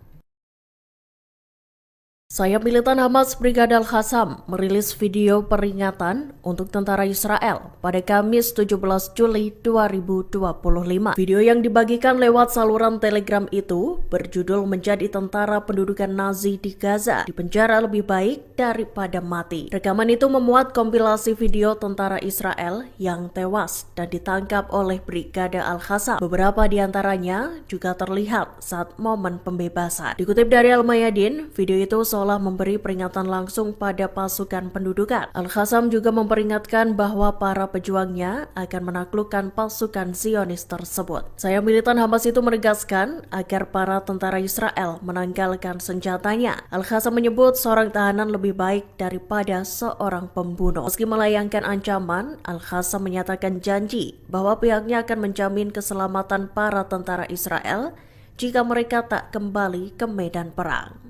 Speaker 1: Sayap militan Hamas Brigade Al-Qassam merilis video peringatan untuk tentara Israel pada Kamis 17 Juli 2025. Video yang dibagikan lewat saluran Telegram itu berjudul "Menjadi Tentara Pendudukan Nazi di Gaza dipenjara lebih baik daripada mati". Rekaman itu memuat kompilasi video tentara Israel yang tewas dan ditangkap oleh Brigade Al-Qassam. Beberapa di antaranya juga terlihat saat momen pembebasan. Dikutip dari Al-Mayadin, video itu seolah memberi peringatan langsung pada pasukan pendudukan. Al-Qassam juga memperingatkan bahwa para pejuangnya akan menaklukkan pasukan Zionis tersebut. Sayap militan Hamas itu menegaskan agar para tentara Israel menanggalkan senjatanya. Al-Qassam menyebut seorang tahanan lebih baik daripada seorang pembunuh. Meski melayangkan ancaman, Al-Qassam menyatakan janji bahwa pihaknya akan menjamin keselamatan para tentara Israel jika mereka tak kembali ke medan perang.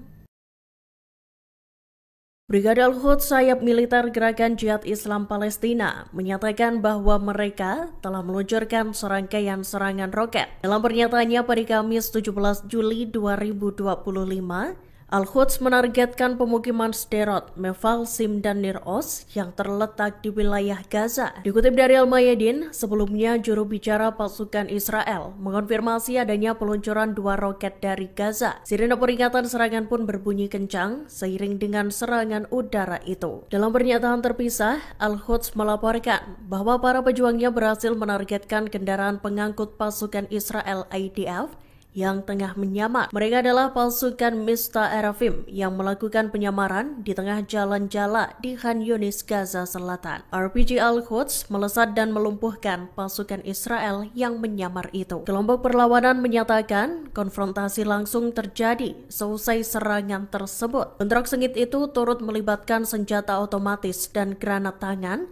Speaker 1: Brigade Al-Quds sayap militer Gerakan Jihad Islam Palestina menyatakan bahwa mereka telah meluncurkan serangkaian serangan roket. Dalam pernyataannya pada Kamis 17 Juli 2025, Al-Quds menargetkan pemukiman Sderot, Meval, Sim, dan Nir Oz yang terletak di wilayah Gaza. Dikutip dari Al-Mayadin, sebelumnya juru bicara pasukan Israel mengonfirmasi adanya peluncuran 2 roket dari Gaza. Sirene peringatan serangan pun berbunyi kencang seiring dengan serangan udara itu. Dalam pernyataan terpisah, Al-Quds melaporkan bahwa para pejuangnya berhasil menargetkan kendaraan pengangkut pasukan Israel IDF yang tengah menyamar. Mereka adalah pasukan Mista Erafim yang melakukan penyamaran di tengah jalan Jala di Khan Yunis, Gaza Selatan. RPG Al-Quds melesat dan melumpuhkan pasukan Israel yang menyamar itu. Kelompok perlawanan menyatakan konfrontasi langsung terjadi seusai serangan tersebut. Bentrok sengit itu turut melibatkan senjata otomatis dan granat tangan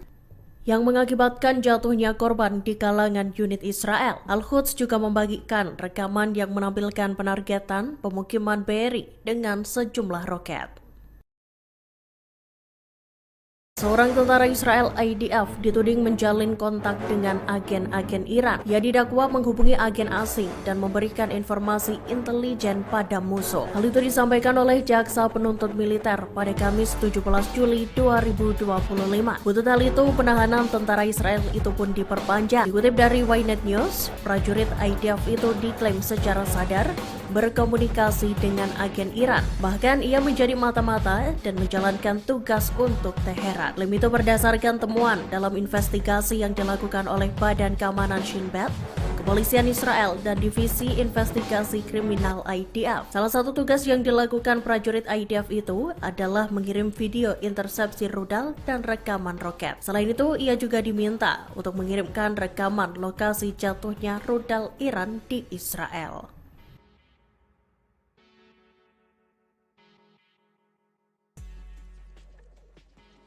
Speaker 1: yang mengakibatkan jatuhnya korban di kalangan unit Israel. Al-Quds juga membagikan rekaman yang menampilkan penargetan pemukiman Be'eri dengan sejumlah roket. Seorang tentara Israel IDF dituding menjalin kontak dengan agen-agen Iran. Ia didakwa menghubungi agen asing dan memberikan informasi intelijen pada musuh. Hal itu disampaikan oleh Jaksa Penuntut Militer pada Kamis 17 Juli 2025. Untuk hal itu, penahanan tentara Israel itu pun diperpanjang. Dikutip dari Ynet News, prajurit IDF itu diklaim secara sadar berkomunikasi dengan agen Iran. Bahkan ia menjadi mata-mata dan menjalankan tugas untuk Teheran. Klaim itu berdasarkan temuan dalam investigasi yang dilakukan oleh Badan Keamanan Shin Bet, Kepolisian Israel, dan Divisi Investigasi Kriminal IDF. Salah satu tugas yang dilakukan prajurit IDF itu adalah mengirim video intersepsi rudal dan rekaman roket. Selain itu, ia juga diminta untuk mengirimkan rekaman lokasi jatuhnya rudal Iran di Israel.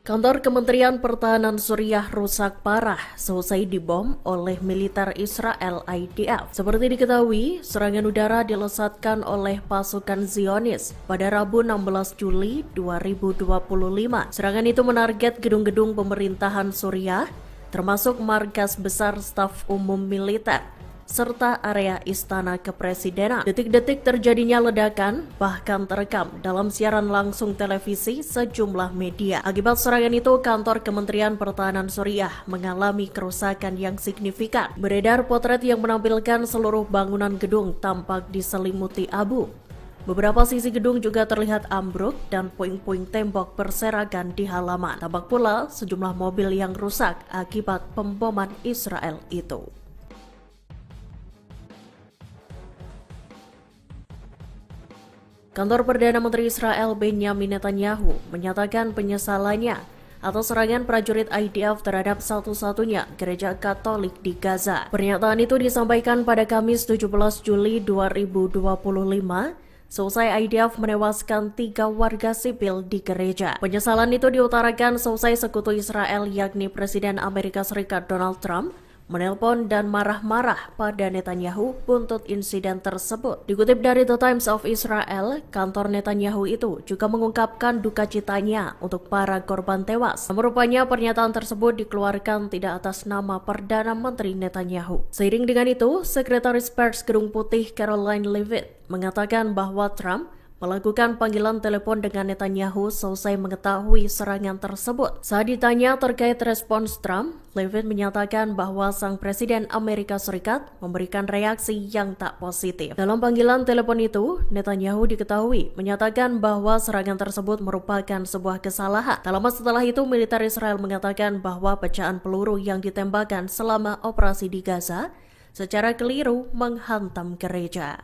Speaker 1: Kantor Kementerian Pertahanan Suriah rusak parah seusai dibom oleh militer Israel IDF. Seperti diketahui, serangan udara dilesatkan oleh pasukan Zionis pada Rabu 16 Juli 2025. Serangan itu menarget gedung-gedung pemerintahan Suriah, termasuk markas besar staf umum militer, serta area istana kepresidenan. Detik-detik terjadinya ledakan bahkan terekam dalam siaran langsung televisi sejumlah media. Akibat serangan itu, kantor Kementerian Pertahanan Suriah mengalami kerusakan yang signifikan. Beredar potret yang menampilkan seluruh bangunan gedung tampak diselimuti abu. Beberapa sisi gedung juga terlihat ambruk dan puing-puing tembok berserakan di halaman. Tampak pula sejumlah mobil yang rusak akibat pemboman Israel itu. Kantor Perdana Menteri Israel Benjamin Netanyahu menyatakan penyesalannya atas serangan prajurit IDF terhadap satu-satunya gereja Katolik di Gaza. Pernyataan itu disampaikan pada Kamis 17 Juli 2025 seusai IDF menewaskan 3 warga sipil di gereja. Penyesalan itu diutarakan seusai sekutu Israel yakni Presiden Amerika Serikat Donald Trump menelpon dan marah-marah pada Netanyahu buntut insiden tersebut. Dikutip dari The Times of Israel, kantor Netanyahu itu juga mengungkapkan duka citanya untuk para korban tewas. Namun rupanya pernyataan tersebut dikeluarkan tidak atas nama Perdana Menteri Netanyahu. Seiring dengan itu, Sekretaris Pers Gedung Putih Caroline Leavitt mengatakan bahwa Trump melakukan panggilan telepon dengan Netanyahu selesai mengetahui serangan tersebut. Saat ditanya terkait respons Trump, Leavitt menyatakan bahwa sang Presiden Amerika Serikat memberikan reaksi yang tak positif. Dalam panggilan telepon itu, Netanyahu diketahui menyatakan bahwa serangan tersebut merupakan sebuah kesalahan. Tak lama setelah itu, militer Israel mengatakan bahwa pecahan peluru yang ditembakkan selama operasi di Gaza secara keliru menghantam gereja.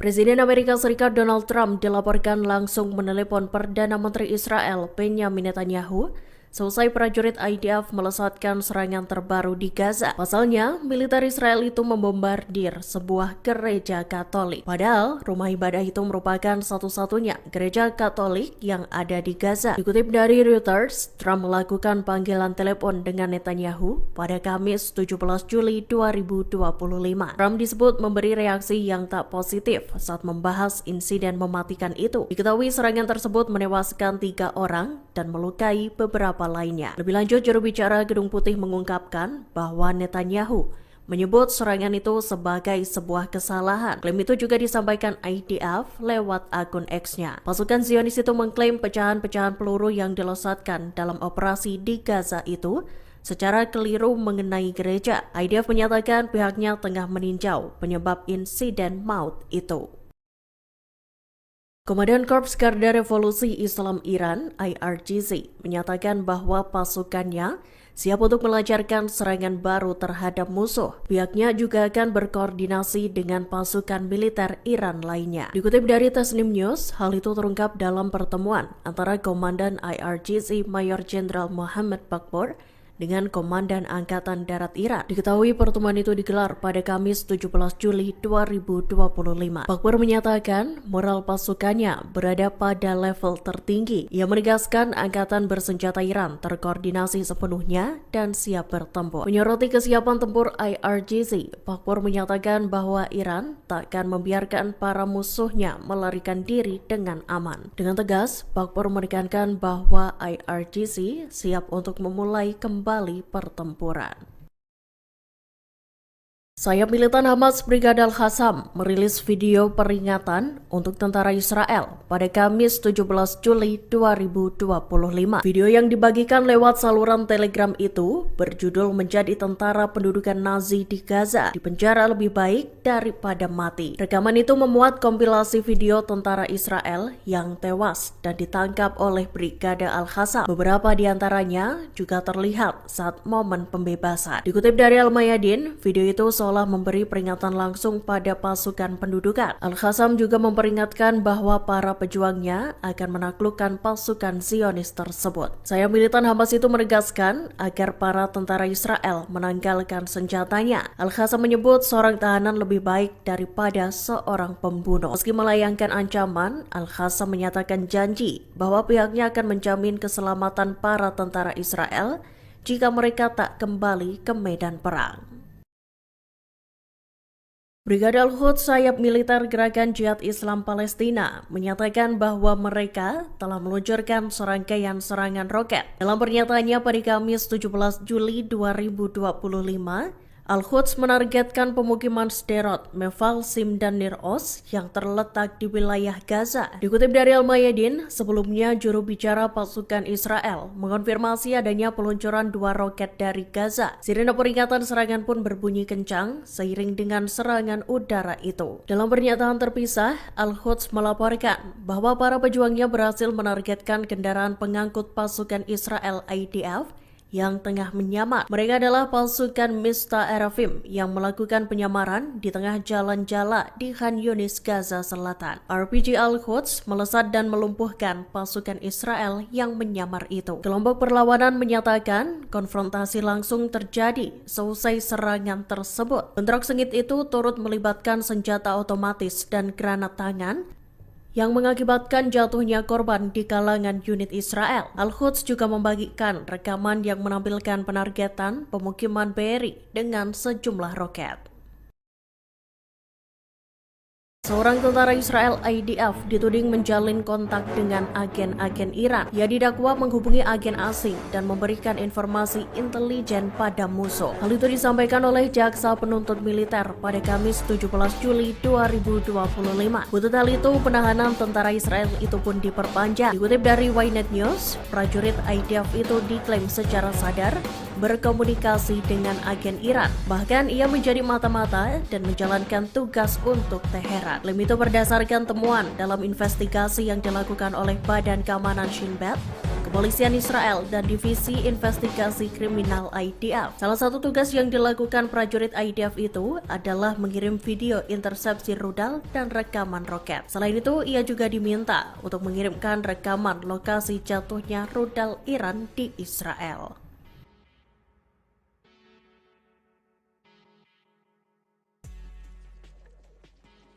Speaker 1: Presiden Amerika Serikat Donald Trump dilaporkan langsung menelepon Perdana Menteri Israel Benjamin Netanyahu selesai prajurit IDF melesatkan serangan terbaru di Gaza. Pasalnya, militer Israel itu membombardir sebuah gereja Katolik. Padahal, rumah ibadah itu merupakan satu-satunya gereja Katolik yang ada di Gaza. Dikutip dari Reuters, Trump melakukan panggilan telepon dengan Netanyahu pada Kamis 17 Juli 2025. Trump disebut memberi reaksi yang tak positif saat membahas insiden mematikan itu. Diketahui serangan tersebut menewaskan 3 orang dan melukai beberapa lainnya. Lebih lanjut, juru bicara Gedung Putih mengungkapkan bahwa Netanyahu menyebut serangan itu sebagai sebuah kesalahan. Klaim itu juga disampaikan IDF lewat akun X-nya. Pasukan Zionis itu mengklaim pecahan-pecahan peluru yang dilesatkan dalam operasi di Gaza itu secara keliru mengenai gereja. IDF menyatakan pihaknya tengah meninjau penyebab insiden maut itu. Komandan Korps Garda Revolusi Islam Iran (IRGC) menyatakan bahwa pasukannya siap untuk melancarkan serangan baru terhadap musuh. Pihaknya juga akan berkoordinasi dengan pasukan militer Iran lainnya. Dikutip dari Tasnim News, hal itu terungkap dalam pertemuan antara Komandan IRGC Mayor Jenderal Mohammad Bakpour dengan Komandan Angkatan Darat Iran. Diketahui pertemuan itu digelar pada Kamis 17 Juli 2025. Bakpour menyatakan moral pasukannya berada pada level tertinggi. Ia menegaskan angkatan bersenjata Iran terkoordinasi sepenuhnya dan siap bertempur. Menyoroti kesiapan tempur IRGC, Bakpour menyatakan bahwa Iran tak akan membiarkan para musuhnya melarikan diri dengan aman. Dengan tegas, Bakpour menekankan bahwa IRGC siap untuk memulai kembali pertempuran. Sayap militan Hamas Brigade Al-Qassam merilis video peringatan untuk tentara Israel pada Kamis 17 Juli 2025. Video yang dibagikan lewat saluran Telegram itu berjudul "Menjadi Tentara Pendudukan Nazi di Gaza dipenjara lebih baik daripada mati". Rekaman itu memuat kompilasi video tentara Israel yang tewas dan ditangkap oleh Brigade Al-Qassam. Beberapa di antaranya juga terlihat saat momen pembebasan. Dikutip dari Al-Mayadin, video itu seolah memberi peringatan langsung pada pasukan pendudukan. Al-Qassam juga memperingatkan bahwa para pejuangnya akan menaklukkan pasukan Zionis tersebut. Sayap militan Hamas itu menegaskan agar para tentara Israel menanggalkan senjatanya. Al-Qassam menyebut seorang tahanan lebih baik daripada seorang pembunuh. Meski melayangkan ancaman, Al-Qassam menyatakan janji bahwa pihaknya akan menjamin keselamatan para tentara Israel jika mereka tak kembali ke medan perang. Brigade Al-Quds sayap militer Gerakan Jihad Islam Palestina menyatakan bahwa mereka telah meluncurkan serangkaian serangan roket. Dalam pernyataannya pada Kamis 17 Juli 2025, Al-Quds menargetkan pemukiman Sderot, Meval, Sim, dan Nir Oz yang terletak di wilayah Gaza. Dikutip dari Al-Mayadin, sebelumnya juru bicara pasukan Israel mengonfirmasi adanya peluncuran 2 roket dari Gaza. Sirene peringatan serangan pun berbunyi kencang seiring dengan serangan udara itu. Dalam pernyataan terpisah, Al-Quds melaporkan bahwa para pejuangnya berhasil menargetkan kendaraan pengangkut pasukan Israel IDF yang tengah menyamar. Mereka adalah pasukan Mista Erafim yang melakukan penyamaran di tengah jalan Jala di Khan Yunis, Gaza Selatan. RPG Al-Quds melesat dan melumpuhkan pasukan Israel yang menyamar itu. Kelompok perlawanan menyatakan konfrontasi langsung terjadi seusai serangan tersebut. Bentrok sengit itu turut melibatkan senjata otomatis dan granat tangan yang mengakibatkan jatuhnya korban di kalangan unit Israel. Al-Quds juga membagikan rekaman yang menampilkan penargetan pemukiman Be'eri dengan sejumlah roket. Seorang tentara Israel IDF dituding menjalin kontak dengan agen-agen Iran. Ia didakwa menghubungi agen asing dan memberikan informasi intelijen pada musuh. Hal itu disampaikan oleh jaksa penuntut militer pada Kamis 17 Juli 2025. Untuk hal itu, penahanan tentara Israel itu pun diperpanjang. Dikutip dari Ynet News, prajurit IDF itu diklaim secara sadar berkomunikasi dengan agen Iran. Bahkan ia menjadi mata-mata dan menjalankan tugas untuk Teheran. Klaim itu berdasarkan temuan dalam investigasi yang dilakukan oleh Badan Keamanan Shin Bet, Kepolisian Israel, dan Divisi Investigasi Kriminal IDF. Salah satu tugas yang dilakukan prajurit IDF itu adalah mengirim video intersepsi rudal dan rekaman roket. Selain itu, ia juga diminta untuk mengirimkan rekaman lokasi jatuhnya rudal Iran di Israel.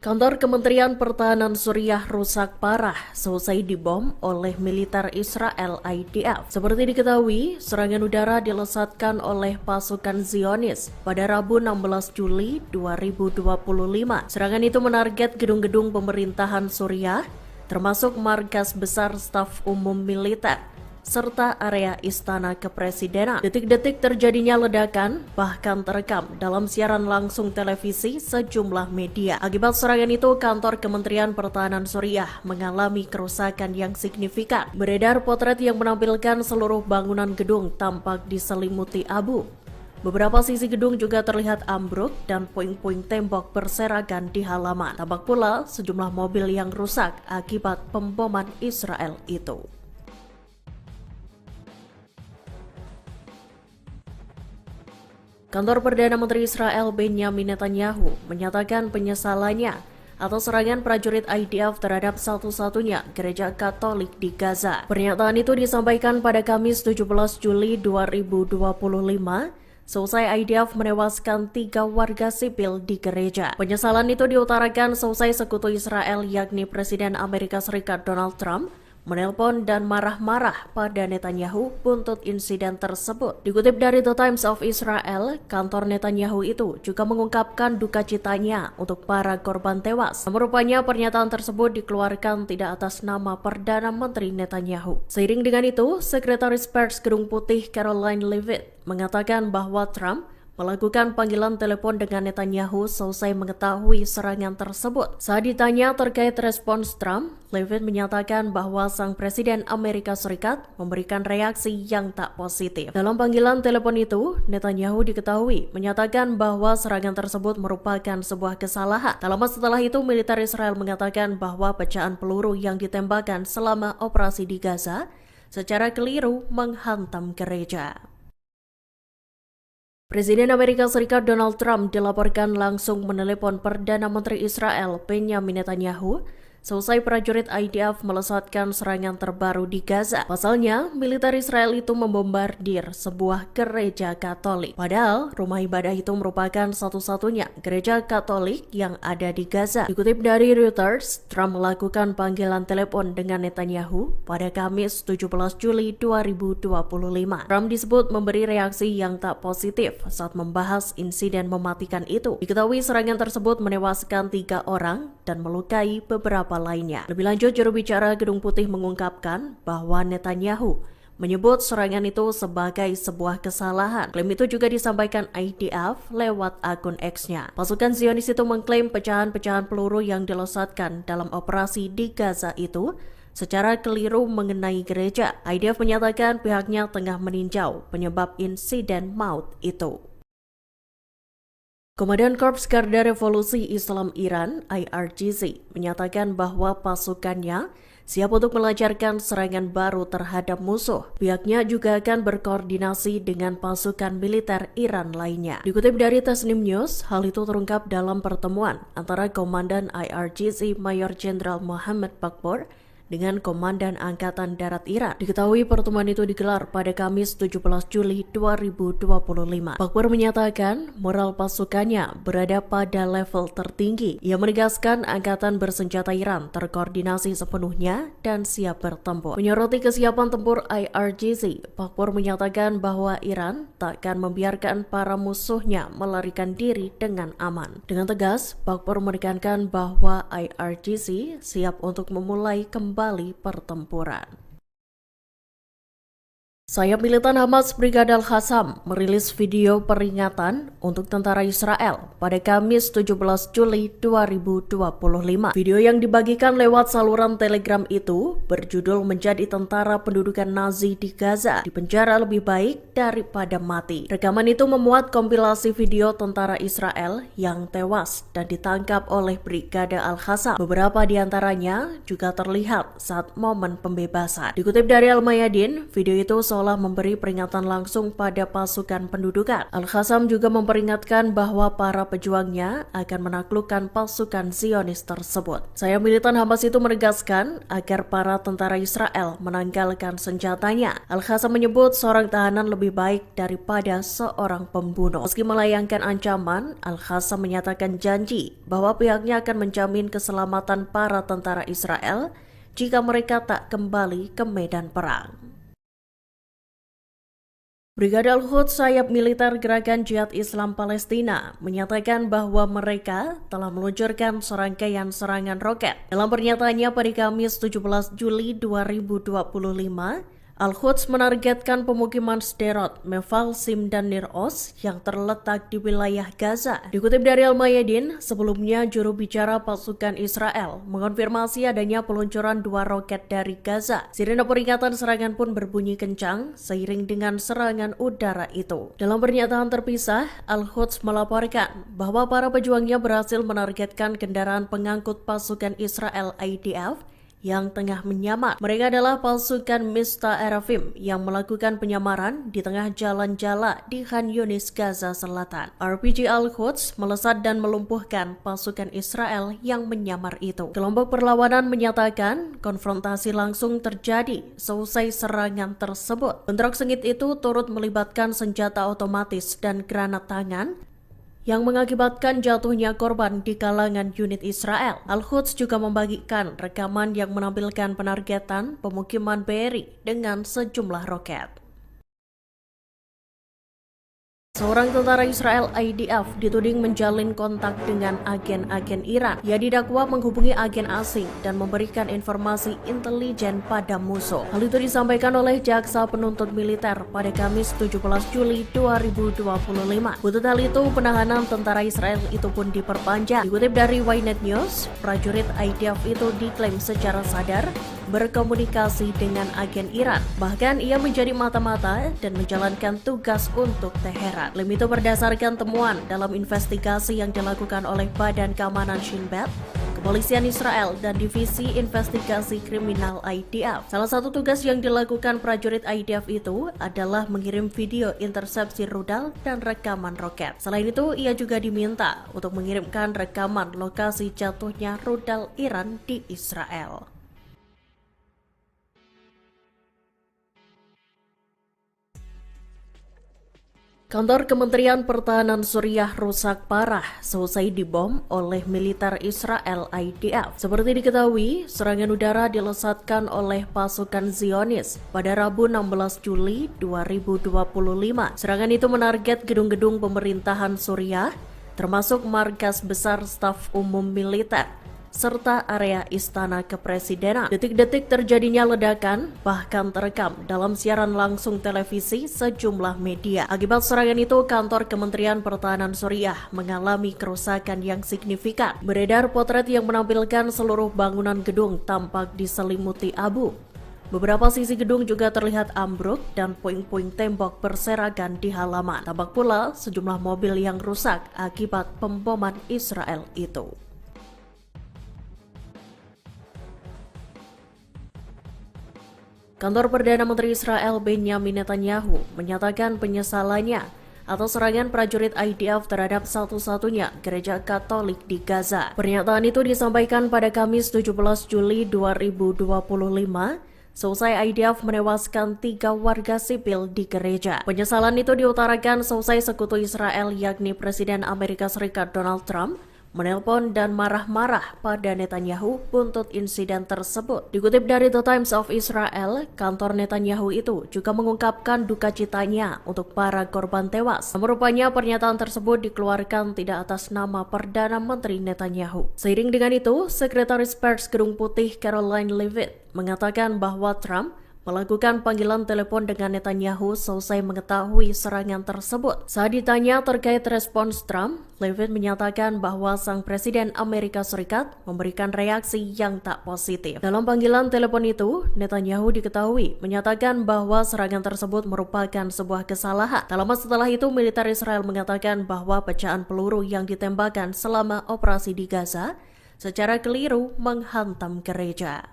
Speaker 1: Kantor Kementerian Pertahanan Suriah rusak parah seusai dibom oleh militer Israel IDF. Seperti diketahui, serangan udara dilesatkan oleh pasukan Zionis pada Rabu 16 Juli 2025. Serangan itu menarget gedung-gedung pemerintahan Suriah, termasuk markas besar staf umum militer, serta area istana kepresidenan. Detik-detik terjadinya ledakan bahkan terekam dalam siaran langsung televisi sejumlah media. Akibat serangan itu, kantor Kementerian Pertahanan Suriah mengalami kerusakan yang signifikan. Beredar potret yang menampilkan seluruh bangunan gedung tampak diselimuti abu. Beberapa sisi gedung juga terlihat ambruk dan puing-puing tembok berserakan di halaman. Tampak pula sejumlah mobil yang rusak akibat pemboman Israel itu. Kantor Perdana Menteri Israel Benjamin Netanyahu menyatakan penyesalannya atas serangan prajurit IDF terhadap satu-satunya gereja Katolik di Gaza. Pernyataan itu disampaikan pada Kamis 17 Juli 2025 seusai IDF menewaskan 3 warga sipil di gereja. Penyesalan itu diutarakan seusai sekutu Israel yakni Presiden Amerika Serikat Donald Trump menelpon dan marah-marah pada Netanyahu buntut insiden tersebut. Dikutip dari The Times of Israel, kantor Netanyahu itu juga mengungkapkan duka citanya untuk para korban tewas. Namun rupanya pernyataan tersebut dikeluarkan tidak atas nama Perdana Menteri Netanyahu. Seiring dengan itu, Sekretaris Pers Gedung Putih Caroline Leavitt mengatakan bahwa Trump melakukan panggilan telepon dengan Netanyahu selesai mengetahui serangan tersebut. Saat ditanya terkait respons Trump, Leavitt menyatakan bahwa sang Presiden Amerika Serikat memberikan reaksi yang tak positif. Dalam panggilan telepon itu, Netanyahu diketahui menyatakan bahwa serangan tersebut merupakan sebuah kesalahan. Tak lama setelah itu, militer Israel mengatakan bahwa pecahan peluru yang ditembakkan selama operasi di Gaza secara keliru menghantam gereja. Presiden Amerika Serikat Donald Trump dilaporkan langsung menelepon Perdana Menteri Israel Benjamin Netanyahu seusai prajurit IDF melesatkan serangan terbaru di Gaza. Pasalnya, militer Israel itu membombardir sebuah gereja Katolik. Padahal, rumah ibadah itu merupakan satu-satunya gereja Katolik yang ada di Gaza. Dikutip dari Reuters, Trump melakukan panggilan telepon dengan Netanyahu pada Kamis 17 Juli 2025. Trump disebut memberi reaksi yang tak positif saat membahas insiden mematikan itu. Diketahui serangan tersebut menewaskan 3 orang dan melukai beberapa lainnya. Lebih lanjut, juru bicara Gedung Putih mengungkapkan bahwa Netanyahu menyebut serangan itu sebagai sebuah kesalahan. Klaim itu juga disampaikan IDF lewat akun X-nya. Pasukan Zionis itu mengklaim pecahan-pecahan peluru yang dilesatkan dalam operasi di Gaza itu secara keliru mengenai gereja. IDF menyatakan pihaknya tengah meninjau penyebab insiden maut itu. Komandan Korps Garda Revolusi Islam Iran (IRGC) menyatakan bahwa pasukannya siap untuk melancarkan serangan baru terhadap musuh. Pihaknya juga akan berkoordinasi dengan pasukan militer Iran lainnya. Dikutip dari Tasnim News, hal itu terungkap dalam pertemuan antara Komandan IRGC Mayor Jenderal Mohammad Bakpour dengan Komandan Angkatan Darat Iran. Diketahui pertemuan itu digelar pada Kamis 17 Juli 2025. Bakpour menyatakan moral pasukannya berada pada level tertinggi. Ia menegaskan Angkatan Bersenjata Iran terkoordinasi sepenuhnya dan siap bertempur. Menyoroti kesiapan tempur IRGC, Bakpour menyatakan bahwa Iran tak akan membiarkan para musuhnya melarikan diri dengan aman. Dengan tegas, Bakpour menekankan bahwa IRGC siap untuk memulai kembali pertempuran. Sayap militan Hamas Brigada Al-Qassam merilis video peringatan untuk tentara Israel pada Kamis 17 Juli 2025. Video yang dibagikan lewat saluran Telegram itu berjudul "Menjadi Tentara Pendudukan Nazi di Gaza dipenjara lebih baik daripada mati". Rekaman itu memuat kompilasi video tentara Israel yang tewas dan ditangkap oleh Brigada Al-Qassam. Beberapa di antaranya juga terlihat saat momen pembebasan. Dikutip dari Al-Mayadin, video itu seolah memberi peringatan langsung pada pasukan pendudukan. Al-Qassam juga memperingatkan bahwa para pejuangnya akan menaklukkan pasukan Zionis tersebut. Sayap militan Hamas itu menegaskan agar para tentara Israel menanggalkan senjatanya. Al-Qassam menyebut seorang tahanan lebih baik daripada seorang pembunuh. Meski melayangkan ancaman, Al-Qassam menyatakan janji bahwa pihaknya akan menjamin keselamatan para tentara Israel jika mereka tak kembali ke medan perang. Brigada Al-Quds sayap militer Gerakan Jihad Islam Palestina menyatakan bahwa mereka telah meluncurkan serangkaian serangan roket. Dalam pernyataannya pada Kamis 17 Juli 2025, Al-Quds menargetkan pemukiman Sderot, Mefalsim, dan Nir Oz yang terletak di wilayah Gaza. Dikutip dari Al-Mayadin, sebelumnya juru bicara pasukan Israel mengonfirmasi adanya peluncuran 2 roket dari Gaza. Sirene peringatan serangan pun berbunyi kencang seiring dengan serangan udara itu. Dalam pernyataan terpisah, Al-Quds melaporkan bahwa para pejuangnya berhasil menargetkan kendaraan pengangkut pasukan Israel IDF yang tengah menyamar. Mereka adalah pasukan Mista Erafim yang melakukan penyamaran di tengah jalan Jala di Khan Yunis, Gaza Selatan. RPG Al-Quds melesat dan melumpuhkan pasukan Israel yang menyamar itu. Kelompok perlawanan menyatakan konfrontasi langsung terjadi seusai serangan tersebut. Bentrok sengit itu turut melibatkan senjata otomatis dan granat tangan yang mengakibatkan jatuhnya korban di kalangan unit Israel. Al-Quds juga membagikan rekaman yang menampilkan penargetan pemukiman Be'eri dengan sejumlah roket. Seorang tentara Israel IDF dituding menjalin kontak dengan agen-agen Iran. Ia didakwa menghubungi agen asing dan memberikan informasi intelijen pada musuh. Hal itu disampaikan oleh jaksa penuntut militer pada Kamis 17 Juli 2025. Untuk hal itu, penahanan tentara Israel itu pun diperpanjang. Dikutip dari Ynet News, prajurit IDF itu diklaim secara sadar berkomunikasi dengan agen Iran. Bahkan ia menjadi mata-mata dan menjalankan tugas untuk Teheran. Klaim itu berdasarkan temuan dalam investigasi yang dilakukan oleh Badan Keamanan Shin Bet, Kepolisian Israel, dan Divisi Investigasi Kriminal IDF. Salah satu tugas yang dilakukan prajurit IDF itu adalah mengirim video intersepsi rudal dan rekaman roket. Selain itu, ia juga diminta untuk mengirimkan rekaman lokasi jatuhnya rudal Iran di Israel. Kantor Kementerian Pertahanan Suriah rusak parah seusai dibom oleh militer Israel IDF. Seperti diketahui, serangan udara dilesatkan oleh pasukan Zionis pada Rabu 16 Juli 2025. Serangan itu menarget gedung-gedung pemerintahan Suriah, termasuk markas besar staf umum militer, serta area istana kepresidenan. Detik-detik terjadinya ledakan bahkan terekam dalam siaran langsung televisi sejumlah media. Akibat serangan itu, kantor Kementerian Pertahanan Suriah mengalami kerusakan yang signifikan. Beredar potret yang menampilkan seluruh bangunan gedung tampak diselimuti abu. Beberapa sisi gedung juga terlihat ambruk dan puing-puing tembok berserakan di halaman. Tampak pula sejumlah mobil yang rusak akibat pemboman Israel itu. Kantor Perdana Menteri Israel Benjamin Netanyahu menyatakan penyesalannya atas serangan prajurit IDF terhadap satu-satunya gereja Katolik di Gaza. Pernyataan itu disampaikan pada Kamis 17 Juli 2025 seusai IDF menewaskan 3 warga sipil di gereja. Penyesalan itu diutarakan seusai sekutu Israel yakni Presiden Amerika Serikat Donald Trump menelpon dan marah-marah pada Netanyahu buntut insiden tersebut. Dikutip dari The Times of Israel, kantor Netanyahu itu juga mengungkapkan duka citanya untuk para korban tewas. Namun rupanya pernyataan tersebut dikeluarkan tidak atas nama Perdana Menteri Netanyahu. Seiring dengan itu, Sekretaris Pers Gedung Putih Caroline Leavitt mengatakan bahwa Trump melakukan panggilan telepon dengan Netanyahu selesai mengetahui serangan tersebut. Saat ditanya terkait respons Trump, Leavitt menyatakan bahwa sang Presiden Amerika Serikat memberikan reaksi yang tak positif. Dalam panggilan telepon itu, Netanyahu diketahui menyatakan bahwa serangan tersebut merupakan sebuah kesalahan. Tak lama setelah itu, militer Israel mengatakan bahwa pecahan peluru yang ditembakkan selama operasi di Gaza secara keliru menghantam gereja.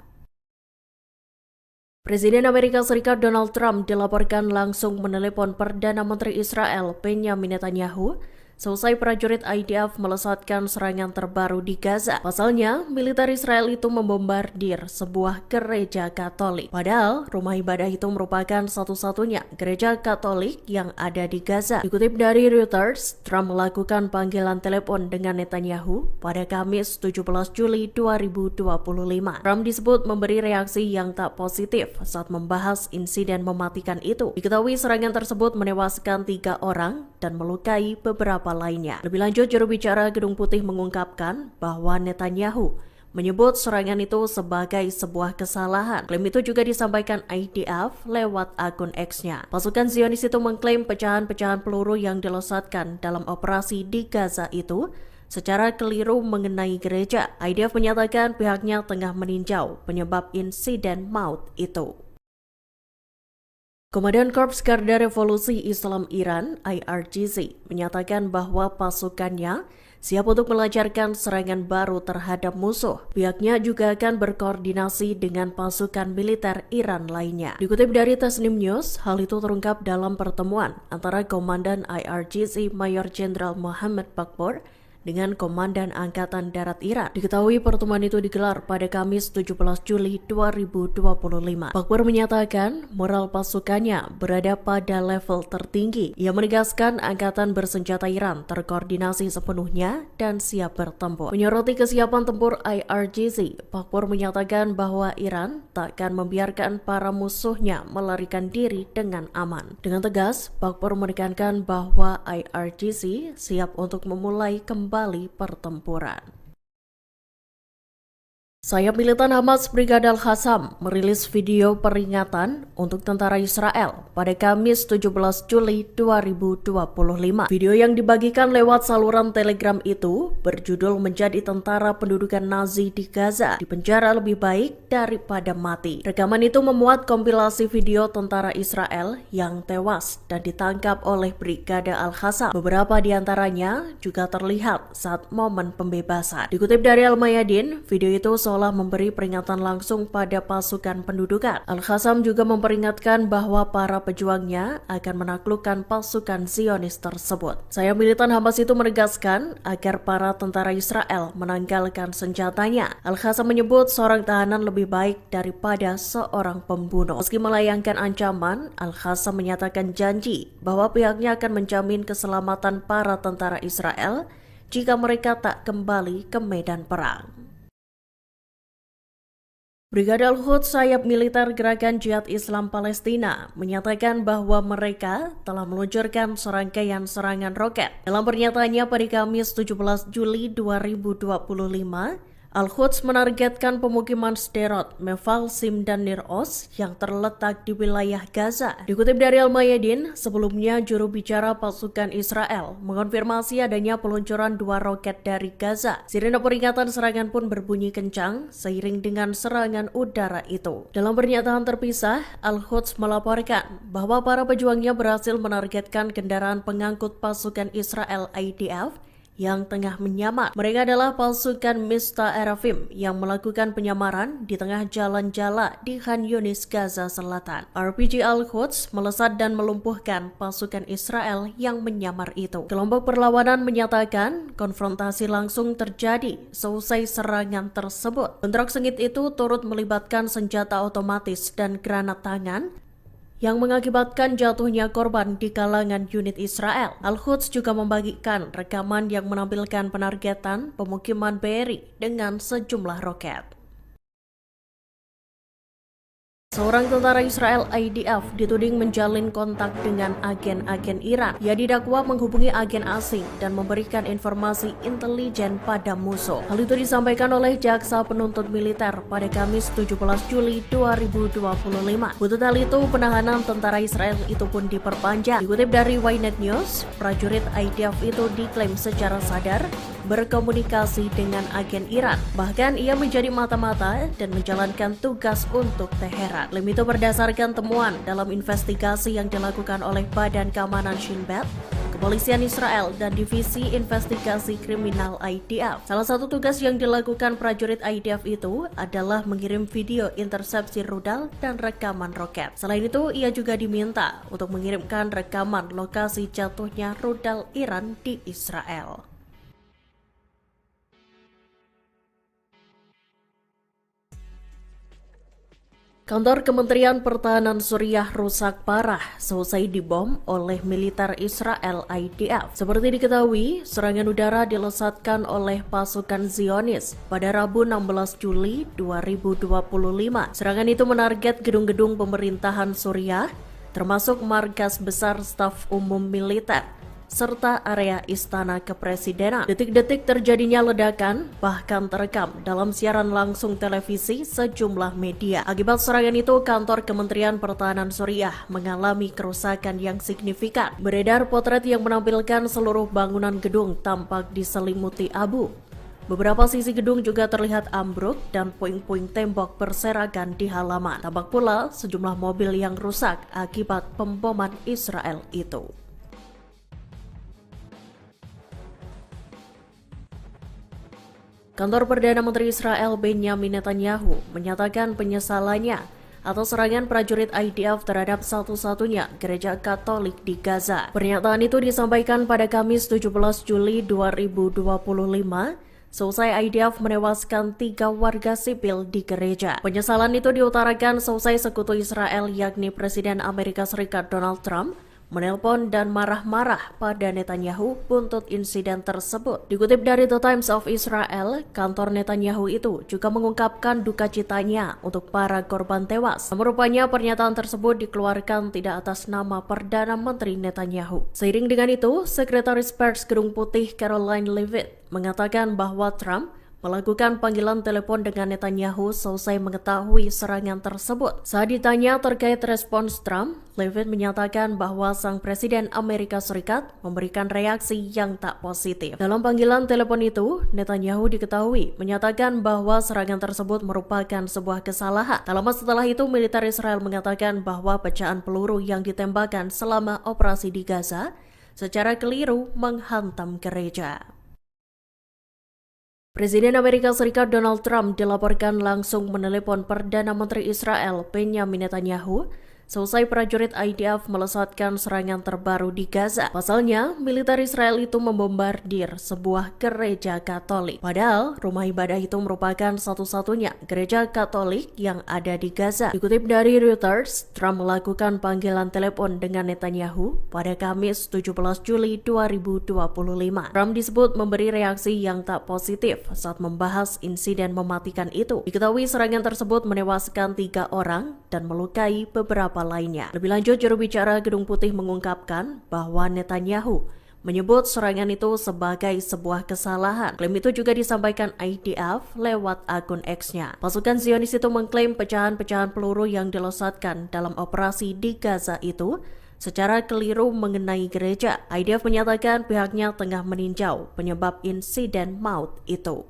Speaker 1: Presiden Amerika Serikat Donald Trump dilaporkan langsung menelepon Perdana Menteri Israel Benjamin Netanyahu seusai prajurit IDF melesatkan serangan terbaru di Gaza. Pasalnya, militer Israel itu membombardir sebuah gereja Katolik. Padahal, rumah ibadah itu merupakan satu-satunya gereja Katolik yang ada di Gaza. Dikutip dari Reuters, Trump melakukan panggilan telepon dengan Netanyahu pada Kamis 17 Juli 2025. Trump disebut memberi reaksi yang tak positif saat membahas insiden mematikan itu. Diketahui serangan tersebut menewaskan 3 orang dan melukai beberapa lainnya. Lebih lanjut, juru bicara Gedung Putih mengungkapkan bahwa Netanyahu menyebut serangan itu sebagai sebuah kesalahan. Klaim itu juga disampaikan IDF lewat akun X-nya. Pasukan Zionis itu mengklaim pecahan-pecahan peluru yang dilesatkan dalam operasi di Gaza itu secara keliru mengenai gereja. IDF menyatakan pihaknya tengah meninjau penyebab insiden maut itu. Komandan Korps Garda Revolusi Islam Iran (IRGC) menyatakan bahwa pasukannya siap untuk melancarkan serangan baru terhadap musuh. Pihaknya juga akan berkoordinasi dengan pasukan militer Iran lainnya. Dikutip dari Tasnim News, hal itu terungkap dalam pertemuan antara Komandan IRGC Mayor Jenderal Muhammad Bakpor dengan Komandan Angkatan Darat Iran. Diketahui pertemuan itu digelar pada Kamis 17 Juli 2025. Bakpor menyatakan moral pasukannya berada pada level tertinggi. Ia menegaskan angkatan bersenjata Iran terkoordinasi sepenuhnya dan siap bertempur. Menyoroti kesiapan tempur IRGC, Bakpor menyatakan bahwa Iran tak akan membiarkan para musuhnya melarikan diri dengan aman. Dengan tegas, Bakpor menekankan bahwa IRGC siap untuk memulai kembali pertempuran. Sayap militan Hamas Brigada Al-Qassam merilis video peringatan untuk tentara Israel pada Kamis 17 Juli 2025. Video yang dibagikan lewat saluran Telegram itu berjudul "Menjadi Tentara Pendudukan Nazi di Gaza dipenjara lebih baik daripada mati". Rekaman itu memuat kompilasi video tentara Israel yang tewas dan ditangkap oleh Brigada Al-Qassam. Beberapa di antaranya juga terlihat saat momen pembebasan. Dikutip dari Al-Mayadin, video itu seolah memberi peringatan langsung pada pasukan pendudukan. Al-Qassam juga memperingatkan bahwa para pejuangnya akan menaklukkan pasukan Zionis tersebut. Sayap militan Hamas itu menegaskan agar para tentara Israel menanggalkan senjatanya. Al-Qassam menyebut seorang tahanan lebih baik daripada seorang pembunuh. Meski melayangkan ancaman, Al-Qassam menyatakan janji bahwa pihaknya akan menjamin keselamatan para tentara Israel jika mereka tak kembali ke medan perang. Brigada Al-Quds sayap militer Gerakan Jihad Islam Palestina menyatakan bahwa mereka telah meluncurkan serangkaian serangan roket. Dalam pernyataannya pada Kamis 17 Juli 2025, Al-Quds menargetkan pemukiman Sderot, Mefal, Sim, dan Nir Oz yang terletak di wilayah Gaza. Dikutip dari Al-Mayadin, sebelumnya juru bicara pasukan Israel mengonfirmasi adanya peluncuran 2 roket dari Gaza. Sirene peringatan serangan pun berbunyi kencang seiring dengan serangan udara itu. Dalam pernyataan terpisah, Al-Quds melaporkan bahwa para pejuangnya berhasil menargetkan kendaraan pengangkut pasukan Israel IDF yang tengah menyamar. Mereka adalah pasukan Mista Erafim yang melakukan penyamaran di tengah jalan Jala di Khan Yunis, Gaza Selatan. RPG Al-Quds melesat dan melumpuhkan pasukan Israel yang menyamar itu. Kelompok perlawanan menyatakan konfrontasi langsung terjadi seusai serangan tersebut. Bentrok sengit itu turut melibatkan senjata otomatis dan granat tangan yang mengakibatkan jatuhnya korban di kalangan unit Israel. Al-Quds juga membagikan rekaman yang menampilkan penargetan pemukiman Be'eri dengan sejumlah roket. Seorang tentara Israel IDF dituding menjalin kontak dengan agen-agen Iran. Ia didakwa menghubungi agen asing dan memberikan informasi intelijen pada musuh. Hal itu disampaikan oleh jaksa penuntut militer pada Kamis 17 Juli 2025. Buntut hal itu, penahanan tentara Israel itu pun diperpanjang. Dikutip dari Ynet News, prajurit IDF itu diklaim secara sadar berkomunikasi dengan agen Iran. Bahkan ia menjadi mata-mata dan menjalankan tugas untuk Teheran. Klaim itu berdasarkan temuan dalam investigasi yang dilakukan oleh Badan Keamanan Shin Bet, Kepolisian Israel, dan Divisi Investigasi Kriminal IDF. Salah satu tugas yang dilakukan prajurit IDF itu adalah mengirim video intersepsi rudal dan rekaman roket. Selain itu, ia juga diminta untuk mengirimkan rekaman lokasi jatuhnya rudal Iran di Israel. Kantor Kementerian Pertahanan Suriah rusak parah seusai dibom oleh militer Israel IDF. Seperti diketahui, serangan udara dilesatkan oleh pasukan Zionis pada Rabu 16 Juli 2025. Serangan itu menarget gedung-gedung pemerintahan Suriah, termasuk markas besar staf umum militer, serta area istana kepresidenan. Detik-detik terjadinya ledakan bahkan terekam dalam siaran langsung televisi sejumlah media. Akibat serangan itu, kantor Kementerian Pertahanan Suriah mengalami kerusakan yang signifikan. Beredar potret yang menampilkan seluruh bangunan gedung tampak diselimuti abu. Beberapa sisi gedung juga terlihat ambruk dan puing-puing tembok berserakan di halaman. Tampak pula sejumlah mobil yang rusak akibat pemboman Israel itu. Kantor Perdana Menteri Israel Benjamin Netanyahu menyatakan penyesalannya atas serangan prajurit IDF terhadap satu-satunya gereja Katolik di Gaza. Pernyataan itu disampaikan pada Kamis 17 Juli 2025 seusai IDF menewaskan 3 warga sipil di gereja. Penyesalan itu diutarakan seusai sekutu Israel yakni Presiden Amerika Serikat Donald Trump menelpon dan marah-marah pada Netanyahu buntut insiden tersebut. Dikutip dari The Times of Israel, kantor Netanyahu itu juga mengungkapkan duka citanya untuk para korban tewas. Namun rupanya pernyataan tersebut dikeluarkan tidak atas nama Perdana Menteri Netanyahu. Seiring dengan itu, Sekretaris Pers Gedung Putih Caroline Leavitt mengatakan bahwa Trump melakukan panggilan telepon dengan Netanyahu seusai mengetahui serangan tersebut. Saat ditanya terkait respons Trump, Leavitt menyatakan bahwa sang Presiden Amerika Serikat memberikan reaksi yang tak positif. Dalam panggilan telepon itu, Netanyahu diketahui menyatakan bahwa serangan tersebut merupakan sebuah kesalahan. Tak lama setelah itu, militer Israel mengatakan bahwa pecahan peluru yang ditembakkan selama operasi di Gaza secara keliru menghantam gereja. Presiden Amerika Serikat Donald Trump dilaporkan langsung menelepon Perdana Menteri Israel Benjamin Netanyahu seusai prajurit IDF melesatkan serangan terbaru di Gaza. Pasalnya, militer Israel itu membombardir sebuah gereja Katolik. Padahal, rumah ibadah itu merupakan satu-satunya gereja Katolik yang ada di Gaza. Dikutip dari Reuters, Trump melakukan panggilan telepon dengan Netanyahu pada Kamis 17 Juli 2025. Trump disebut memberi reaksi yang tak positif saat membahas insiden mematikan itu. Diketahui serangan tersebut menewaskan 3 orang dan melukai beberapa lainnya. Lebih lanjut, juru bicara Gedung Putih mengungkapkan bahwa Netanyahu menyebut serangan itu sebagai sebuah kesalahan. Klaim itu juga disampaikan IDF lewat akun X-nya. Pasukan Zionis itu mengklaim pecahan-pecahan peluru yang dilesatkan dalam operasi di Gaza itu secara keliru mengenai gereja. IDF menyatakan pihaknya tengah meninjau penyebab insiden maut itu.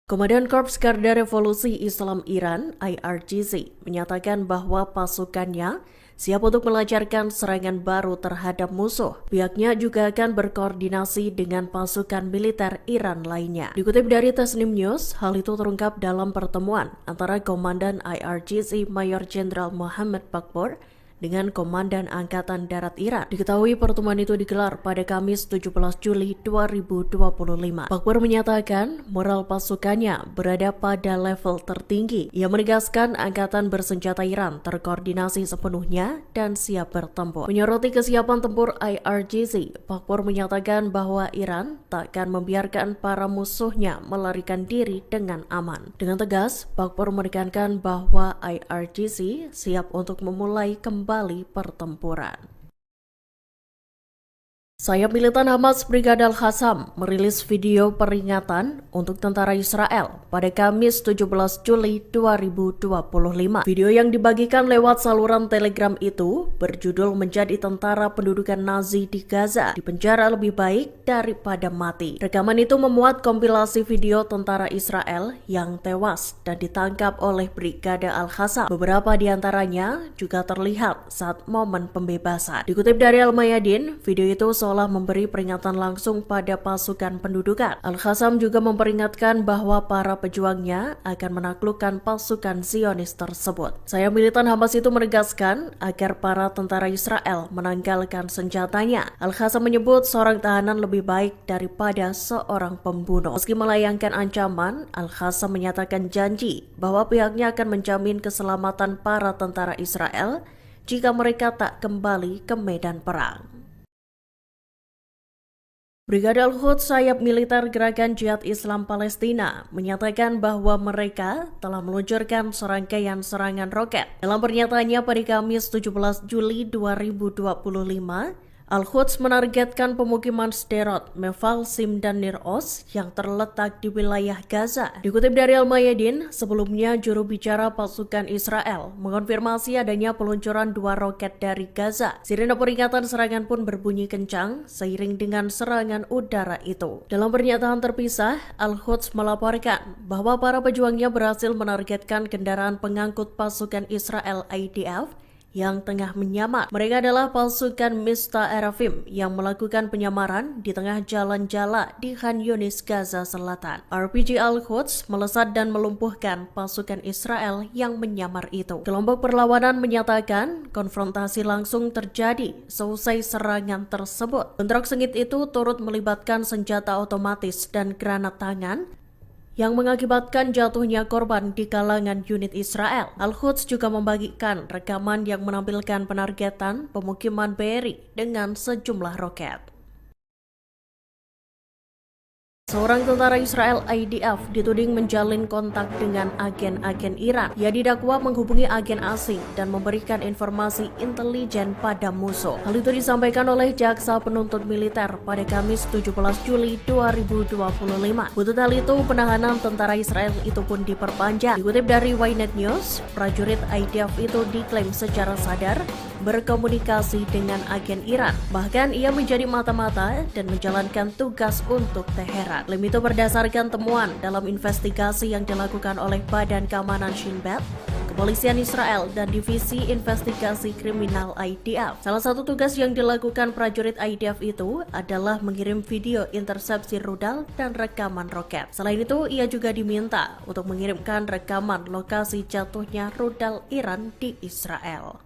Speaker 1: Komandan Korps Garda Revolusi Islam Iran (IRGC) menyatakan bahwa pasukannya siap untuk melancarkan serangan baru terhadap musuh. Pihaknya juga akan berkoordinasi dengan pasukan militer Iran lainnya. Dikutip dari Tasnim News, hal itu terungkap dalam pertemuan antara Komandan IRGC Mayor Jenderal Mohammad Bakpour dengan Komandan Angkatan Darat Iran. Diketahui pertemuan itu digelar pada Kamis 17 Juli 2025. Bakpour menyatakan moral pasukannya berada pada level tertinggi. Ia menegaskan Angkatan Bersenjata Iran terkoordinasi sepenuhnya dan siap bertempur. Menyoroti kesiapan tempur IRGC, Bakpour menyatakan bahwa Iran tak akan membiarkan para musuhnya melarikan diri dengan aman. Dengan tegas, Bakpour menekankan bahwa IRGC siap untuk memulai kembali pertempuran. Sayap militan Hamas Brigada Al-Qassam merilis video peringatan untuk tentara Israel pada Kamis 17 Juli 2025. Video yang dibagikan lewat saluran Telegram itu berjudul "Menjadi Tentara Pendudukan Nazi di Gaza dipenjara lebih baik daripada mati". Rekaman itu memuat kompilasi video tentara Israel yang tewas dan ditangkap oleh Brigada Al-Qassam. Beberapa di antaranya juga terlihat saat momen pembebasan. Dikutip dari Al-Mayadin, video itu seolah memberi peringatan langsung pada pasukan pendudukan. Al-Qassam juga memperingatkan bahwa para pejuangnya akan menaklukkan pasukan Zionis tersebut. Sayap militan Hamas itu menegaskan agar para tentara Israel menanggalkan senjatanya. Al-Qassam menyebut seorang tahanan lebih baik daripada seorang pembunuh. Meski melayangkan ancaman, Al-Qassam menyatakan janji bahwa pihaknya akan menjamin keselamatan para tentara Israel jika mereka tak kembali ke medan perang. Brigada Al-Quds sayap militer Gerakan Jihad Islam Palestina menyatakan bahwa mereka telah meluncurkan serangkaian serangan roket. Dalam pernyataannya pada Kamis 17 Juli 2025, Al-Quds menargetkan pemukiman Sderot, Mefalsim, dan Nir Oz yang terletak di wilayah Gaza. Dikutip dari Al-Mayadin, sebelumnya juru bicara pasukan Israel mengonfirmasi adanya peluncuran 2 roket dari Gaza. Sirene peringatan serangan pun berbunyi kencang seiring dengan serangan udara itu. Dalam pernyataan terpisah, Al-Quds melaporkan bahwa para pejuangnya berhasil menargetkan kendaraan pengangkut pasukan Israel IDF yang tengah menyamar. Mereka adalah pasukan Mista Erafim yang melakukan penyamaran di tengah jalan Jala di Khan Yunis, Gaza Selatan. RPG Al-Quds melesat dan melumpuhkan pasukan Israel yang menyamar itu. Kelompok perlawanan menyatakan konfrontasi langsung terjadi seusai serangan tersebut. Bentrok sengit itu turut melibatkan senjata otomatis dan granat tangan yang mengakibatkan jatuhnya korban di kalangan unit Israel. Al-Quds juga membagikan rekaman yang menampilkan penargetan pemukiman Be'eri dengan sejumlah roket. Seorang tentara Israel IDF dituding menjalin kontak dengan agen-agen Iran. Ia didakwa menghubungi agen asing dan memberikan informasi intelijen pada musuh. Hal itu disampaikan oleh jaksa penuntut militer pada Kamis 17 Juli 2025. Buntut hal itu, penahanan tentara Israel itu pun diperpanjang. Dikutip dari Ynet News, prajurit IDF itu diklaim secara sadar berkomunikasi dengan agen Iran. Bahkan ia menjadi mata-mata dan menjalankan tugas untuk Teheran. Klaim itu berdasarkan temuan dalam investigasi yang dilakukan oleh Badan Keamanan Shin Bet, Kepolisian Israel, dan Divisi Investigasi Kriminal IDF. Salah satu tugas yang dilakukan prajurit IDF itu adalah mengirim video intersepsi rudal dan rekaman roket. Selain itu, ia juga diminta untuk mengirimkan rekaman lokasi jatuhnya rudal Iran di Israel.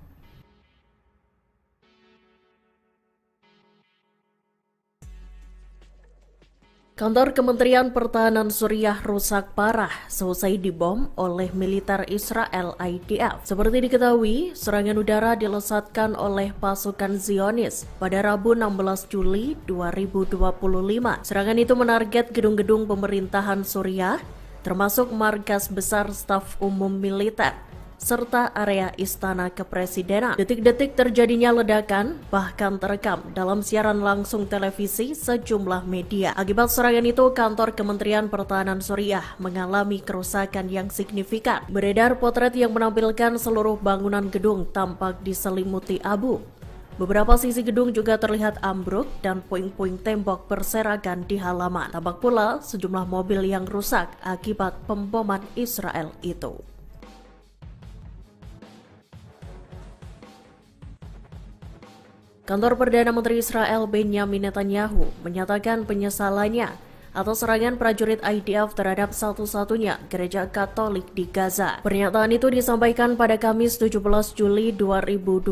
Speaker 1: Kantor Kementerian Pertahanan Suriah rusak parah seusai dibom oleh militer Israel IDF. Seperti diketahui, serangan udara dilesatkan oleh pasukan Zionis pada Rabu 16 Juli 2025. Serangan itu menarget gedung-gedung pemerintahan Suriah, termasuk markas besar staf umum militer, serta area istana kepresidenan. Detik-detik terjadinya ledakan bahkan terekam dalam siaran langsung televisi sejumlah media. Akibat serangan itu, kantor Kementerian Pertahanan Suriah mengalami kerusakan yang signifikan. Beredar potret yang menampilkan seluruh bangunan gedung tampak diselimuti abu. Beberapa sisi gedung juga terlihat ambruk dan puing-puing tembok berserakan di halaman. Tampak pula sejumlah mobil yang rusak akibat pemboman Israel itu. Kantor Perdana Menteri Israel Benjamin Netanyahu menyatakan penyesalannya atas serangan prajurit IDF terhadap satu-satunya gereja Katolik di Gaza. Pernyataan itu disampaikan pada Kamis 17 Juli 2025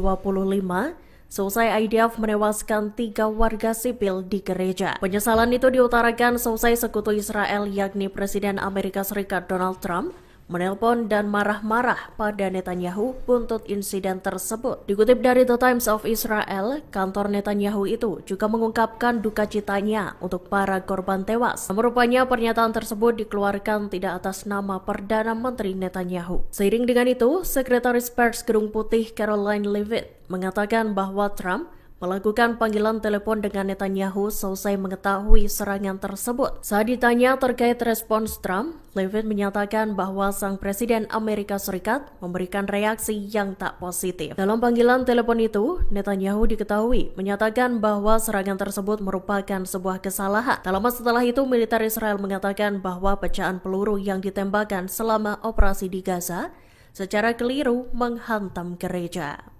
Speaker 1: seusai IDF menewaskan 3 warga sipil di gereja. Penyesalan itu diutarakan seusai sekutu Israel yakni Presiden Amerika Serikat Donald Trump menelpon dan marah-marah pada Netanyahu buntut insiden tersebut. Dikutip dari The Times of Israel, kantor Netanyahu itu juga mengungkapkan duka citanya untuk para korban tewas. Namun rupanya pernyataan tersebut dikeluarkan tidak atas nama Perdana Menteri Netanyahu. Seiring dengan itu, Sekretaris Pers Gedung Putih Caroline Leavitt mengatakan bahwa Trump melakukan panggilan telepon dengan Netanyahu seusai mengetahui serangan tersebut. Saat ditanya terkait respons Trump, Leavitt menyatakan bahwa sang Presiden Amerika Serikat memberikan reaksi yang tak positif. Dalam panggilan telepon itu, Netanyahu diketahui menyatakan bahwa serangan tersebut merupakan sebuah kesalahan. Tak lama setelah itu, militer Israel mengatakan bahwa pecahan peluru yang ditembakkan selama operasi di Gaza secara keliru menghantam gereja.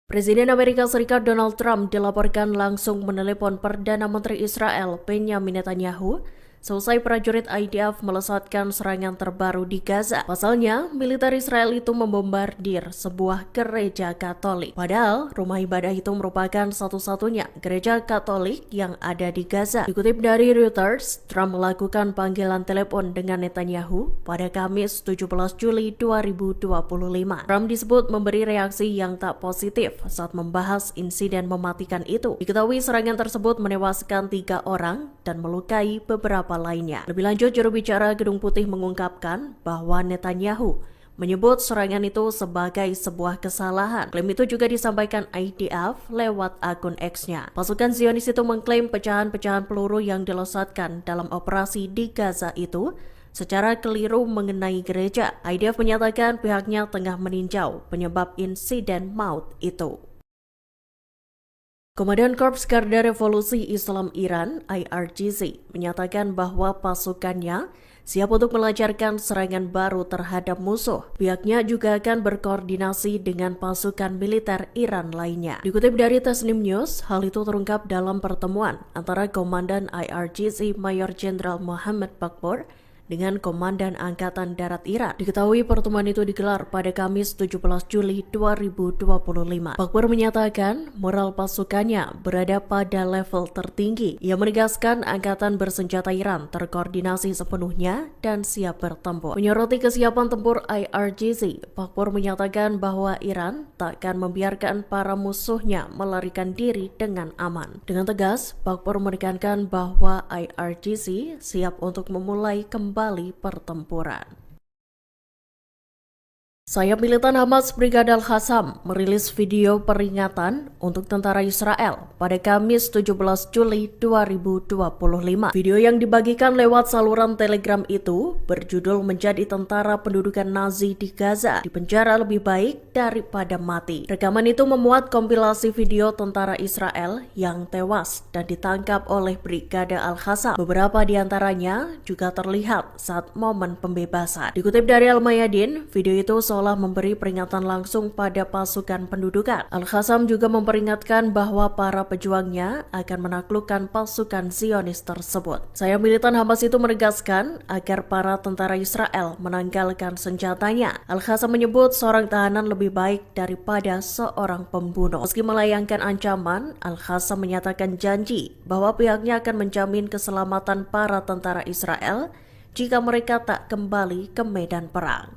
Speaker 1: Presiden Amerika Serikat Donald Trump dilaporkan langsung menelepon Perdana Menteri Israel Benjamin Netanyahu seusai prajurit IDF melesatkan serangan terbaru di Gaza. Pasalnya, militer Israel itu membombardir sebuah gereja Katolik. Padahal, rumah ibadah itu merupakan satu-satunya gereja Katolik yang ada di Gaza. Dikutip dari Reuters, Trump melakukan panggilan telepon dengan Netanyahu pada Kamis 17 Juli 2025. Trump disebut memberi reaksi yang tak positif saat membahas insiden mematikan itu. Diketahui serangan tersebut menewaskan 3 orang dan melukai beberapa lainnya. Lebih lanjut, juru bicara Gedung Putih mengungkapkan bahwa Netanyahu menyebut serangan itu sebagai sebuah kesalahan. Klaim itu juga disampaikan IDF lewat akun X-nya. Pasukan Zionis itu mengklaim pecahan-pecahan peluru yang dilesatkan dalam operasi di Gaza itu secara keliru mengenai gereja. IDF menyatakan pihaknya tengah meninjau penyebab insiden maut itu. Komandan Korps Garda Revolusi Islam Iran (IRGC) menyatakan bahwa pasukannya siap untuk melancarkan serangan baru terhadap musuh. Pihaknya juga akan berkoordinasi dengan pasukan militer Iran lainnya. Dikutip dari Tasnim News, hal itu terungkap dalam pertemuan antara Komandan IRGC Mayor Jenderal Muhammad Bakpor dengan Komandan Angkatan Darat Iran. Diketahui pertemuan itu digelar pada Kamis 17 Juli 2025. Bakpor menyatakan moral pasukannya berada pada level tertinggi. Ia menegaskan angkatan bersenjata Iran terkoordinasi sepenuhnya dan siap bertempur. Menyoroti kesiapan tempur IRGC, Bakpor menyatakan bahwa Iran tak akan membiarkan para musuhnya melarikan diri dengan aman. Dengan tegas, Bakpor menekankan bahwa IRGC siap untuk memulai kembali pertempuran. Sayap militan Hamas Brigada Al-Qassam merilis video peringatan untuk tentara Israel pada Kamis 17 Juli 2025. Video yang dibagikan lewat saluran Telegram itu berjudul "Menjadi Tentara Pendudukan Nazi di Gaza dipenjara lebih baik daripada mati". Rekaman itu memuat kompilasi video tentara Israel yang tewas dan ditangkap oleh Brigada Al-Qassam. Beberapa di antaranya juga terlihat saat momen pembebasan. Dikutip dari Al-Mayadin, video itu seolah memberi peringatan langsung pada pasukan pendudukan. Al-Qassam juga memperingatkan bahwa para pejuangnya akan menaklukkan pasukan Zionis tersebut. Sayap militan Hamas itu menegaskan agar para tentara Israel menanggalkan senjatanya. Al-Qassam menyebut seorang tahanan lebih baik daripada seorang pembunuh. Meski melayangkan ancaman, Al-Qassam menyatakan janji bahwa pihaknya akan menjamin keselamatan para tentara Israel jika mereka tak kembali ke medan perang.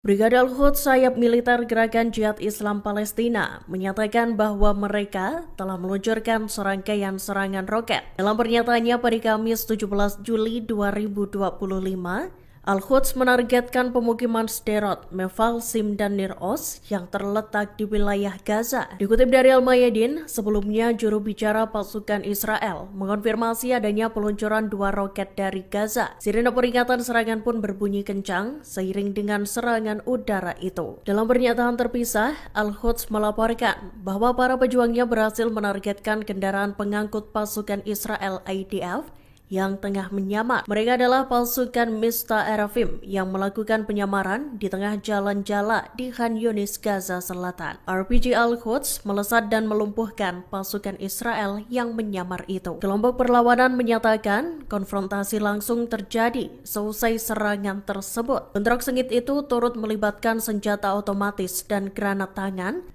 Speaker 1: Brigada Al-Quds sayap militer Gerakan Jihad Islam Palestina menyatakan bahwa mereka telah meluncurkan serangkaian serangan roket. Dalam pernyataannya pada Kamis 17 Juli 2025, Al-Quds menargetkan pemukiman Sderot, Meval, Sim, dan Nir Oz yang terletak di wilayah Gaza. Dikutip dari Al-Mayadin, sebelumnya juru bicara pasukan Israel mengonfirmasi adanya peluncuran 2 roket dari Gaza. Sirene peringatan serangan pun berbunyi kencang seiring dengan serangan udara itu. Dalam pernyataan terpisah, Al-Quds melaporkan bahwa para pejuangnya berhasil menargetkan kendaraan pengangkut pasukan Israel IDF yang tengah menyamar. Mereka adalah pasukan Mista Erafim yang melakukan penyamaran di tengah jalan Jala di Khan Yunis, Gaza Selatan. RPG Al-Quds melesat dan melumpuhkan pasukan Israel yang menyamar itu. Kelompok perlawanan menyatakan konfrontasi langsung terjadi seusai serangan tersebut. Bentrok sengit itu turut melibatkan senjata otomatis dan granat tangan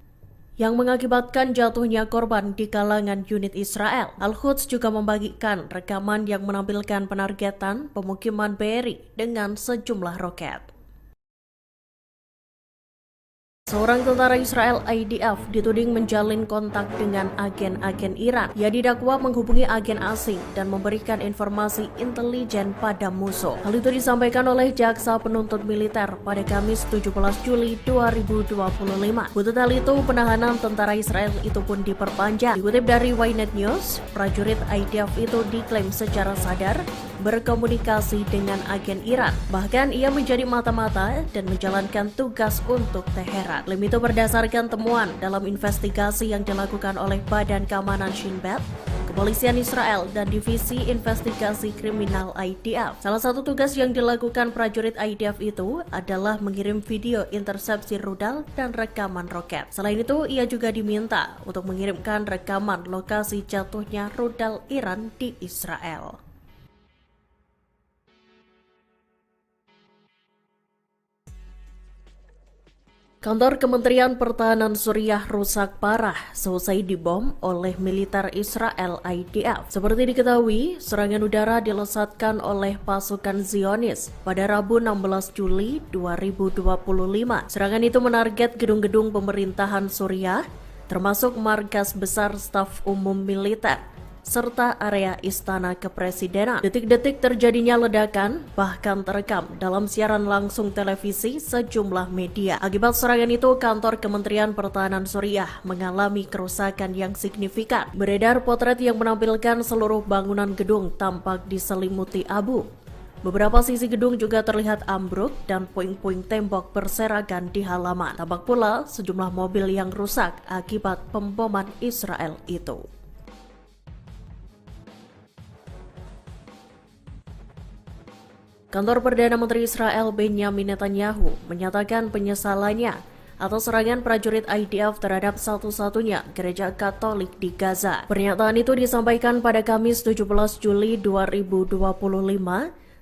Speaker 1: yang mengakibatkan jatuhnya korban di kalangan unit Israel. Al-Quds juga membagikan rekaman yang menampilkan penargetan pemukiman Be'eri dengan sejumlah roket. Seorang tentara Israel IDF dituding menjalin kontak dengan agen-agen Iran. Ia didakwa menghubungi agen asing dan memberikan informasi intelijen pada musuh. Hal itu disampaikan oleh jaksa penuntut militer pada Kamis 17 Juli 2025. Untuk hal itu, penahanan tentara Israel itu pun diperpanjang. Dikutip dari Ynet News, prajurit IDF itu diklaim secara sadar berkomunikasi dengan agen Iran. Bahkan ia menjadi mata-mata dan menjalankan tugas untuk Teheran. Klaim itu berdasarkan temuan dalam investigasi yang dilakukan oleh Badan Keamanan Shin Bet, Kepolisian Israel, dan Divisi Investigasi Kriminal IDF. Salah satu tugas yang dilakukan prajurit IDF itu adalah mengirim video intersepsi rudal dan rekaman roket. Selain itu, ia juga diminta untuk mengirimkan rekaman lokasi jatuhnya rudal Iran di Israel. Kantor Kementerian Pertahanan Suriah rusak parah seusai dibom oleh militer Israel IDF. Seperti diketahui, serangan udara dilesatkan oleh pasukan Zionis pada Rabu 16 Juli 2025. Serangan itu menarget gedung-gedung pemerintahan Suriah, termasuk markas besar staf umum militer, serta area Istana Kepresidenan. Detik-detik terjadinya ledakan bahkan terekam dalam siaran langsung televisi sejumlah media. Akibat serangan itu, kantor Kementerian Pertahanan Suriah mengalami kerusakan yang signifikan. Beredar potret yang menampilkan seluruh bangunan gedung tampak diselimuti abu. Beberapa sisi gedung juga terlihat ambruk dan puing-puing tembok berserakan di halaman. Tampak pula sejumlah mobil yang rusak akibat pemboman Israel itu. Kantor Perdana Menteri Israel Benjamin Netanyahu menyatakan penyesalannya atas serangan prajurit IDF terhadap satu-satunya gereja Katolik di Gaza. Pernyataan itu disampaikan pada Kamis 17 Juli 2025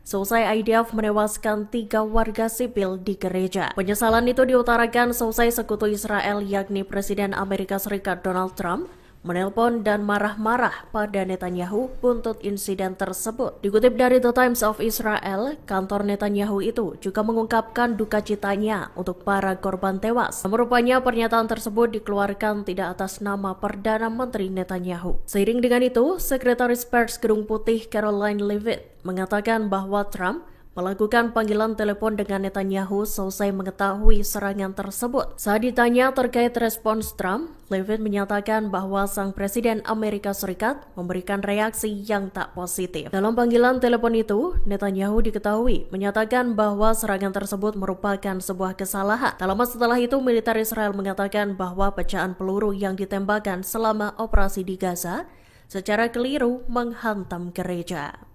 Speaker 1: seusai IDF menewaskan 3 warga sipil di gereja. Penyesalan itu diutarakan seusai sekutu Israel yakni Presiden Amerika Serikat Donald Trump menelpon dan marah-marah pada Netanyahu buntut insiden tersebut. Dikutip dari The Times of Israel, kantor Netanyahu itu juga mengungkapkan duka citanya untuk para korban tewas. Namun rupanya pernyataan tersebut dikeluarkan tidak atas nama Perdana Menteri Netanyahu. Seiring dengan itu, Sekretaris Pers Gedung Putih Caroline Leavitt mengatakan bahwa Trump melakukan panggilan telepon dengan Netanyahu seusai mengetahui serangan tersebut. Saat ditanya terkait respons Trump, Leavitt menyatakan bahwa sang Presiden Amerika Serikat memberikan reaksi yang tak positif. Dalam panggilan telepon itu, Netanyahu diketahui menyatakan bahwa serangan tersebut merupakan sebuah kesalahan. Tak lama setelah itu, militer Israel mengatakan bahwa pecahan peluru yang ditembakkan selama operasi di Gaza secara keliru menghantam gereja.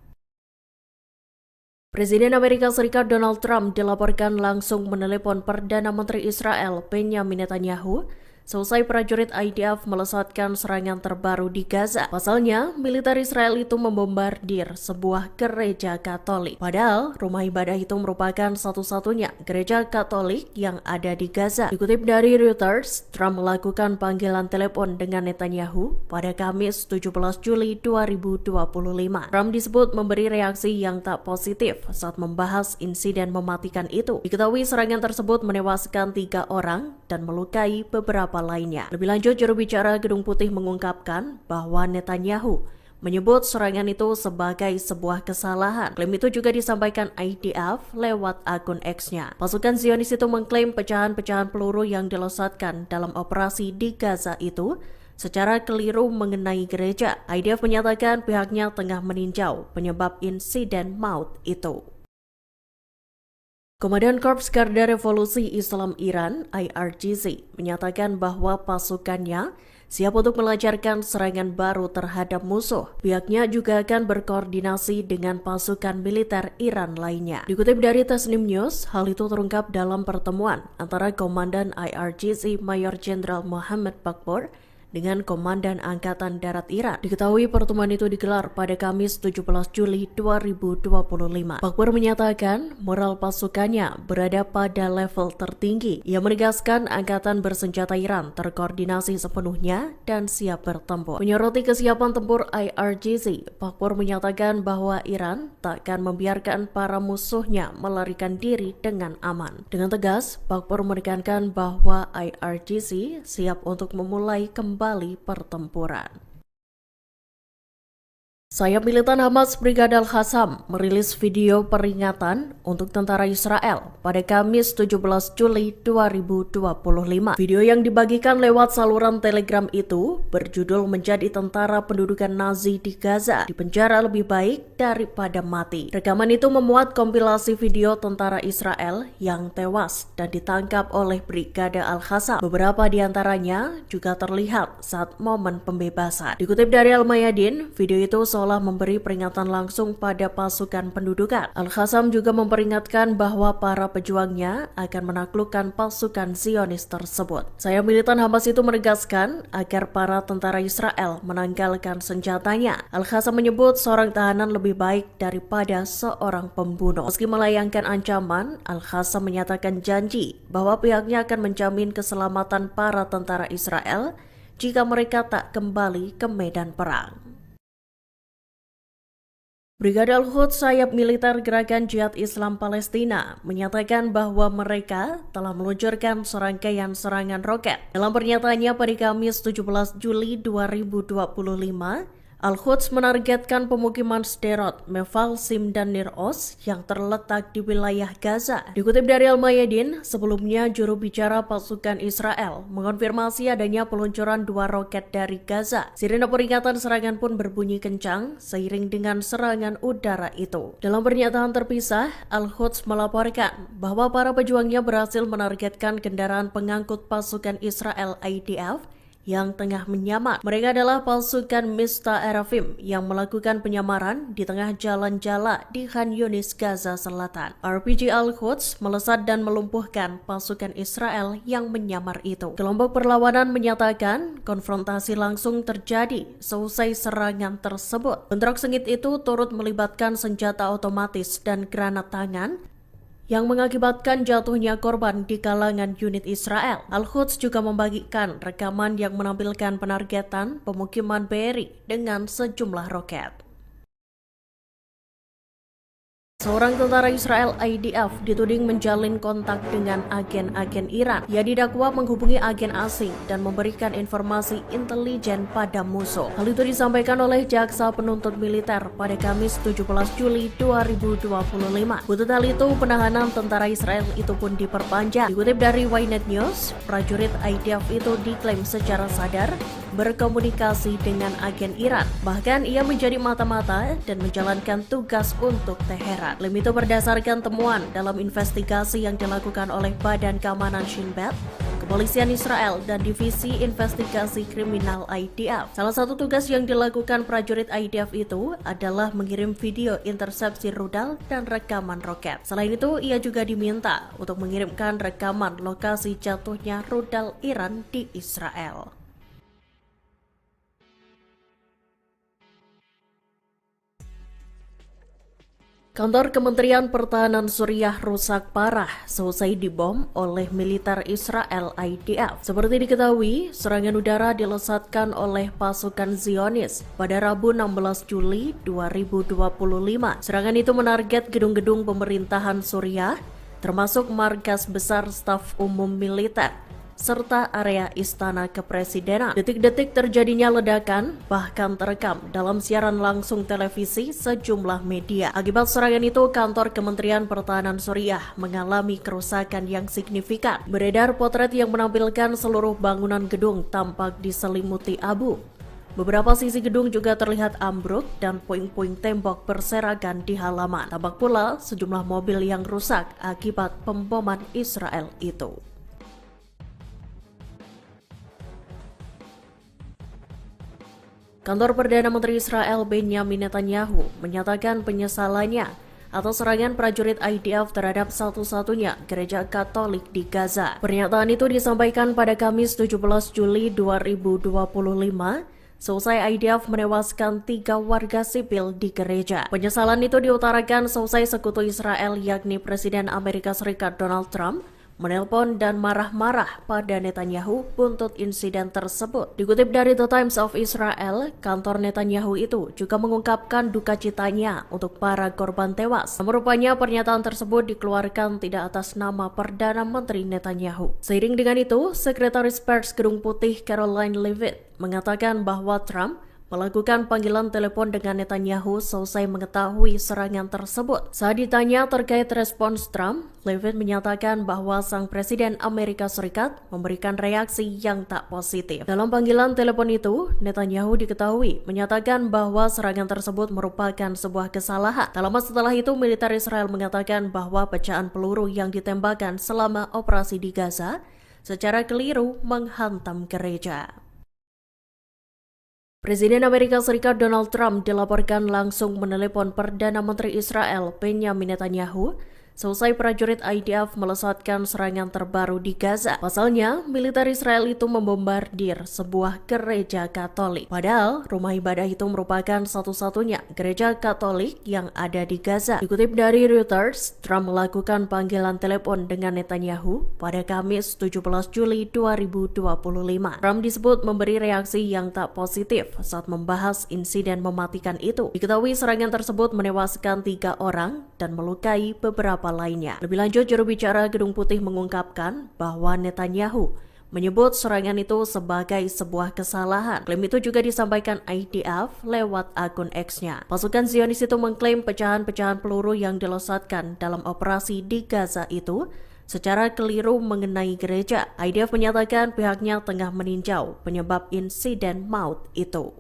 Speaker 1: Presiden Amerika Serikat Donald Trump dilaporkan langsung menelepon Perdana Menteri Israel Benjamin Netanyahu seusai prajurit IDF melesatkan serangan terbaru di Gaza. Pasalnya, militer Israel itu membombardir sebuah gereja Katolik. Padahal, rumah ibadah itu merupakan satu-satunya gereja Katolik yang ada di Gaza. Dikutip dari Reuters, Trump melakukan panggilan telepon dengan Netanyahu pada Kamis 17 Juli 2025. Trump disebut memberi reaksi yang tak positif saat membahas insiden mematikan itu. Diketahui serangan tersebut menewaskan 3 orang dan melukai beberapa lainnya. Lebih lanjut, juru bicara Gedung Putih mengungkapkan bahwa Netanyahu menyebut serangan itu sebagai sebuah kesalahan. Klaim itu juga disampaikan IDF lewat akun X-nya. Pasukan Zionis itu mengklaim pecahan-pecahan peluru yang dilesatkan dalam operasi di Gaza itu secara keliru mengenai gereja. IDF menyatakan pihaknya tengah meninjau penyebab insiden maut itu. Komandan Korps Garda Revolusi Islam Iran (IRGC) menyatakan bahwa pasukannya siap untuk melancarkan serangan baru terhadap musuh. Pihaknya juga akan berkoordinasi dengan pasukan militer Iran lainnya. Dikutip dari Tasnim News, hal itu terungkap dalam pertemuan antara Komandan IRGC Mayor Jenderal Mohammad Bakpour dengan Komandan Angkatan Darat Iran. Diketahui pertemuan itu digelar pada Kamis 17 Juli 2025. Bakpour menyatakan moral pasukannya berada pada level tertinggi. Ia menegaskan Angkatan Bersenjata Iran terkoordinasi sepenuhnya dan siap bertempur. Menyoroti kesiapan tempur IRGC, Bakpour menyatakan bahwa Iran tak akan membiarkan para musuhnya melarikan diri dengan aman. Dengan tegas, Bakpour menekankan bahwa IRGC siap untuk memulai kembali pertempuran. Sayap militan Hamas Brigada Al-Qassam merilis video peringatan untuk tentara Israel pada Kamis 17 Juli 2025. Video yang dibagikan lewat saluran Telegram itu berjudul "Menjadi Tentara Pendudukan Nazi di Gaza dipenjara lebih baik daripada mati". Rekaman itu memuat kompilasi video tentara Israel yang tewas dan ditangkap oleh Brigada Al-Qassam. Beberapa di antaranya juga terlihat saat momen pembebasan. Dikutip dari Al-Mayadin, video itu seolah memberi peringatan langsung pada pasukan pendudukan. Al-Qassam juga memperingatkan bahwa para pejuangnya akan menaklukkan pasukan Zionis tersebut. Sayap militan Hamas itu menegaskan agar para tentara Israel menanggalkan senjatanya. Al-Qassam menyebut seorang tahanan lebih baik daripada seorang pembunuh. Meski melayangkan ancaman, Al-Qassam menyatakan janji bahwa pihaknya akan menjamin keselamatan para tentara Israel jika mereka tak kembali ke medan perang. Brigada Al-Quds sayap militer Gerakan Jihad Islam Palestina menyatakan bahwa mereka telah meluncurkan serangkaian serangan roket. Dalam pernyataannya pada Kamis 17 Juli 2025, Al-Quds menargetkan pemukiman Sderot, Mefalsim, dan Nir Oz yang terletak di wilayah Gaza. Dikutip dari Al-Mayadin, sebelumnya juru bicara pasukan Israel mengonfirmasi adanya peluncuran 2 roket dari Gaza. Sirene peringatan serangan pun berbunyi kencang seiring dengan serangan udara itu. Dalam pernyataan terpisah, Al-Quds melaporkan bahwa para pejuangnya berhasil menargetkan kendaraan pengangkut pasukan Israel IDF yang tengah menyamar. Mereka adalah pasukan Mista Erafim yang melakukan penyamaran di tengah jalan Jala di Khan Yunis, Gaza Selatan. RPG Al-Quds melesat dan melumpuhkan pasukan Israel yang menyamar itu. Kelompok perlawanan menyatakan konfrontasi langsung terjadi seusai serangan tersebut. Bentrok sengit itu turut melibatkan senjata otomatis dan granat tangan yang mengakibatkan jatuhnya korban di kalangan unit Israel. Al-Quds juga membagikan rekaman yang menampilkan penargetan pemukiman Be'eri dengan sejumlah roket. Seorang tentara Israel IDF dituding menjalin kontak dengan agen-agen Iran. Ia didakwa menghubungi agen asing dan memberikan informasi intelijen pada musuh. Hal itu disampaikan oleh jaksa penuntut militer pada Kamis 17 Juli 2025. Untuk hal itu, penahanan tentara Israel itu pun diperpanjang. Dikutip dari Ynet News, prajurit IDF itu diklaim secara sadar berkomunikasi dengan agen Iran. Bahkan ia menjadi mata-mata dan menjalankan tugas untuk Teheran. Klaim itu berdasarkan temuan dalam investigasi yang dilakukan oleh Badan Keamanan Shin Bet, Kepolisian Israel, dan Divisi Investigasi Kriminal IDF. Salah satu tugas yang dilakukan prajurit IDF itu adalah mengirim video intersepsi rudal dan rekaman roket. Selain itu, ia juga diminta untuk mengirimkan rekaman lokasi jatuhnya rudal Iran di Israel. Kantor Kementerian Pertahanan Suriah rusak parah seusai dibom oleh militer Israel IDF. Seperti diketahui, serangan udara dilesatkan oleh pasukan Zionis pada Rabu 16 Juli 2025. Serangan itu menarget gedung-gedung pemerintahan Suriah, termasuk markas besar staf umum militer, serta area istana kepresidenan. Detik-detik terjadinya ledakan bahkan terekam dalam siaran langsung televisi sejumlah media. Akibat serangan itu, kantor Kementerian Pertahanan Suriah mengalami kerusakan yang signifikan. Beredar potret yang menampilkan seluruh bangunan gedung tampak diselimuti abu. Beberapa sisi gedung juga terlihat ambruk dan puing-puing tembok berserakan di halaman. Tampak pula sejumlah mobil yang rusak akibat pemboman Israel itu. Kantor Perdana Menteri Israel Benjamin Netanyahu menyatakan penyesalannya atas serangan prajurit IDF terhadap satu-satunya gereja Katolik di Gaza. Pernyataan itu disampaikan pada Kamis 17 Juli 2025 seusai IDF menewaskan 3 warga sipil di gereja. Penyesalan itu diutarakan seusai sekutu Israel yakni Presiden Amerika Serikat Donald Trump menelpon dan marah-marah pada Netanyahu buntut insiden tersebut. Dikutip dari The Times of Israel, kantor Netanyahu itu juga mengungkapkan duka citanya untuk para korban tewas. Namun rupanya pernyataan tersebut dikeluarkan tidak atas nama Perdana Menteri Netanyahu. Seiring dengan itu, Sekretaris Pers Gedung Putih Caroline Leavitt mengatakan bahwa Trump melakukan panggilan telepon dengan Netanyahu selesai mengetahui serangan tersebut. Saat ditanya terkait respons Trump, Leavitt menyatakan bahwa sang Presiden Amerika Serikat memberikan reaksi yang tak positif. Dalam panggilan telepon itu, Netanyahu diketahui menyatakan bahwa serangan tersebut merupakan sebuah kesalahan. Tak lama setelah itu, militer Israel mengatakan bahwa pecahan peluru yang ditembakkan selama operasi di Gaza secara keliru menghantam gereja. Presiden Amerika Serikat Donald Trump dilaporkan langsung menelepon Perdana Menteri Israel Benjamin Netanyahu selesai prajurit IDF melesatkan serangan terbaru di Gaza. Pasalnya, militer Israel itu membombardir sebuah gereja Katolik. Padahal, rumah ibadah itu merupakan satu-satunya gereja Katolik yang ada di Gaza. Dikutip dari Reuters, Trump melakukan panggilan telepon dengan Netanyahu pada Kamis 17 Juli 2025. Trump disebut memberi reaksi yang tak positif saat membahas insiden mematikan itu. Diketahui serangan tersebut menewaskan 3 orang dan melukai beberapa lainnya. Lebih lanjut, juru bicara Gedung Putih mengungkapkan bahwa Netanyahu menyebut serangan itu sebagai sebuah kesalahan. Klaim itu juga disampaikan IDF lewat akun X-nya. Pasukan Zionis itu mengklaim pecahan-pecahan peluru yang dilesatkan dalam operasi di Gaza itu secara keliru mengenai gereja. IDF menyatakan pihaknya tengah meninjau penyebab insiden maut itu.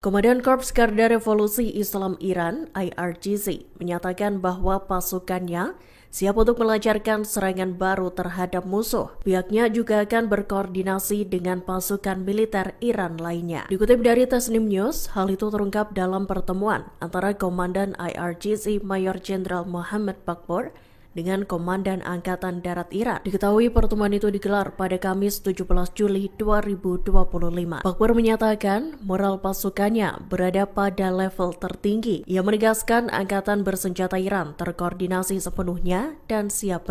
Speaker 1: Komandan Korps Garda Revolusi Islam Iran (IRGC) menyatakan bahwa pasukannya siap untuk melancarkan serangan baru terhadap musuh. Pihaknya juga akan berkoordinasi dengan pasukan militer Iran lainnya. Dikutip dari Tasnim News, hal itu terungkap dalam pertemuan antara Komandan IRGC Mayor Jenderal Muhammad Bakpor dengan Komandan Angkatan Darat Iran. Diketahui pertemuan itu digelar pada Kamis 17 Juli 2025. Bakpor menyatakan moral pasukannya berada pada level tertinggi. Ia menegaskan Angkatan Bersenjata Iran terkoordinasi sepenuhnya dan siap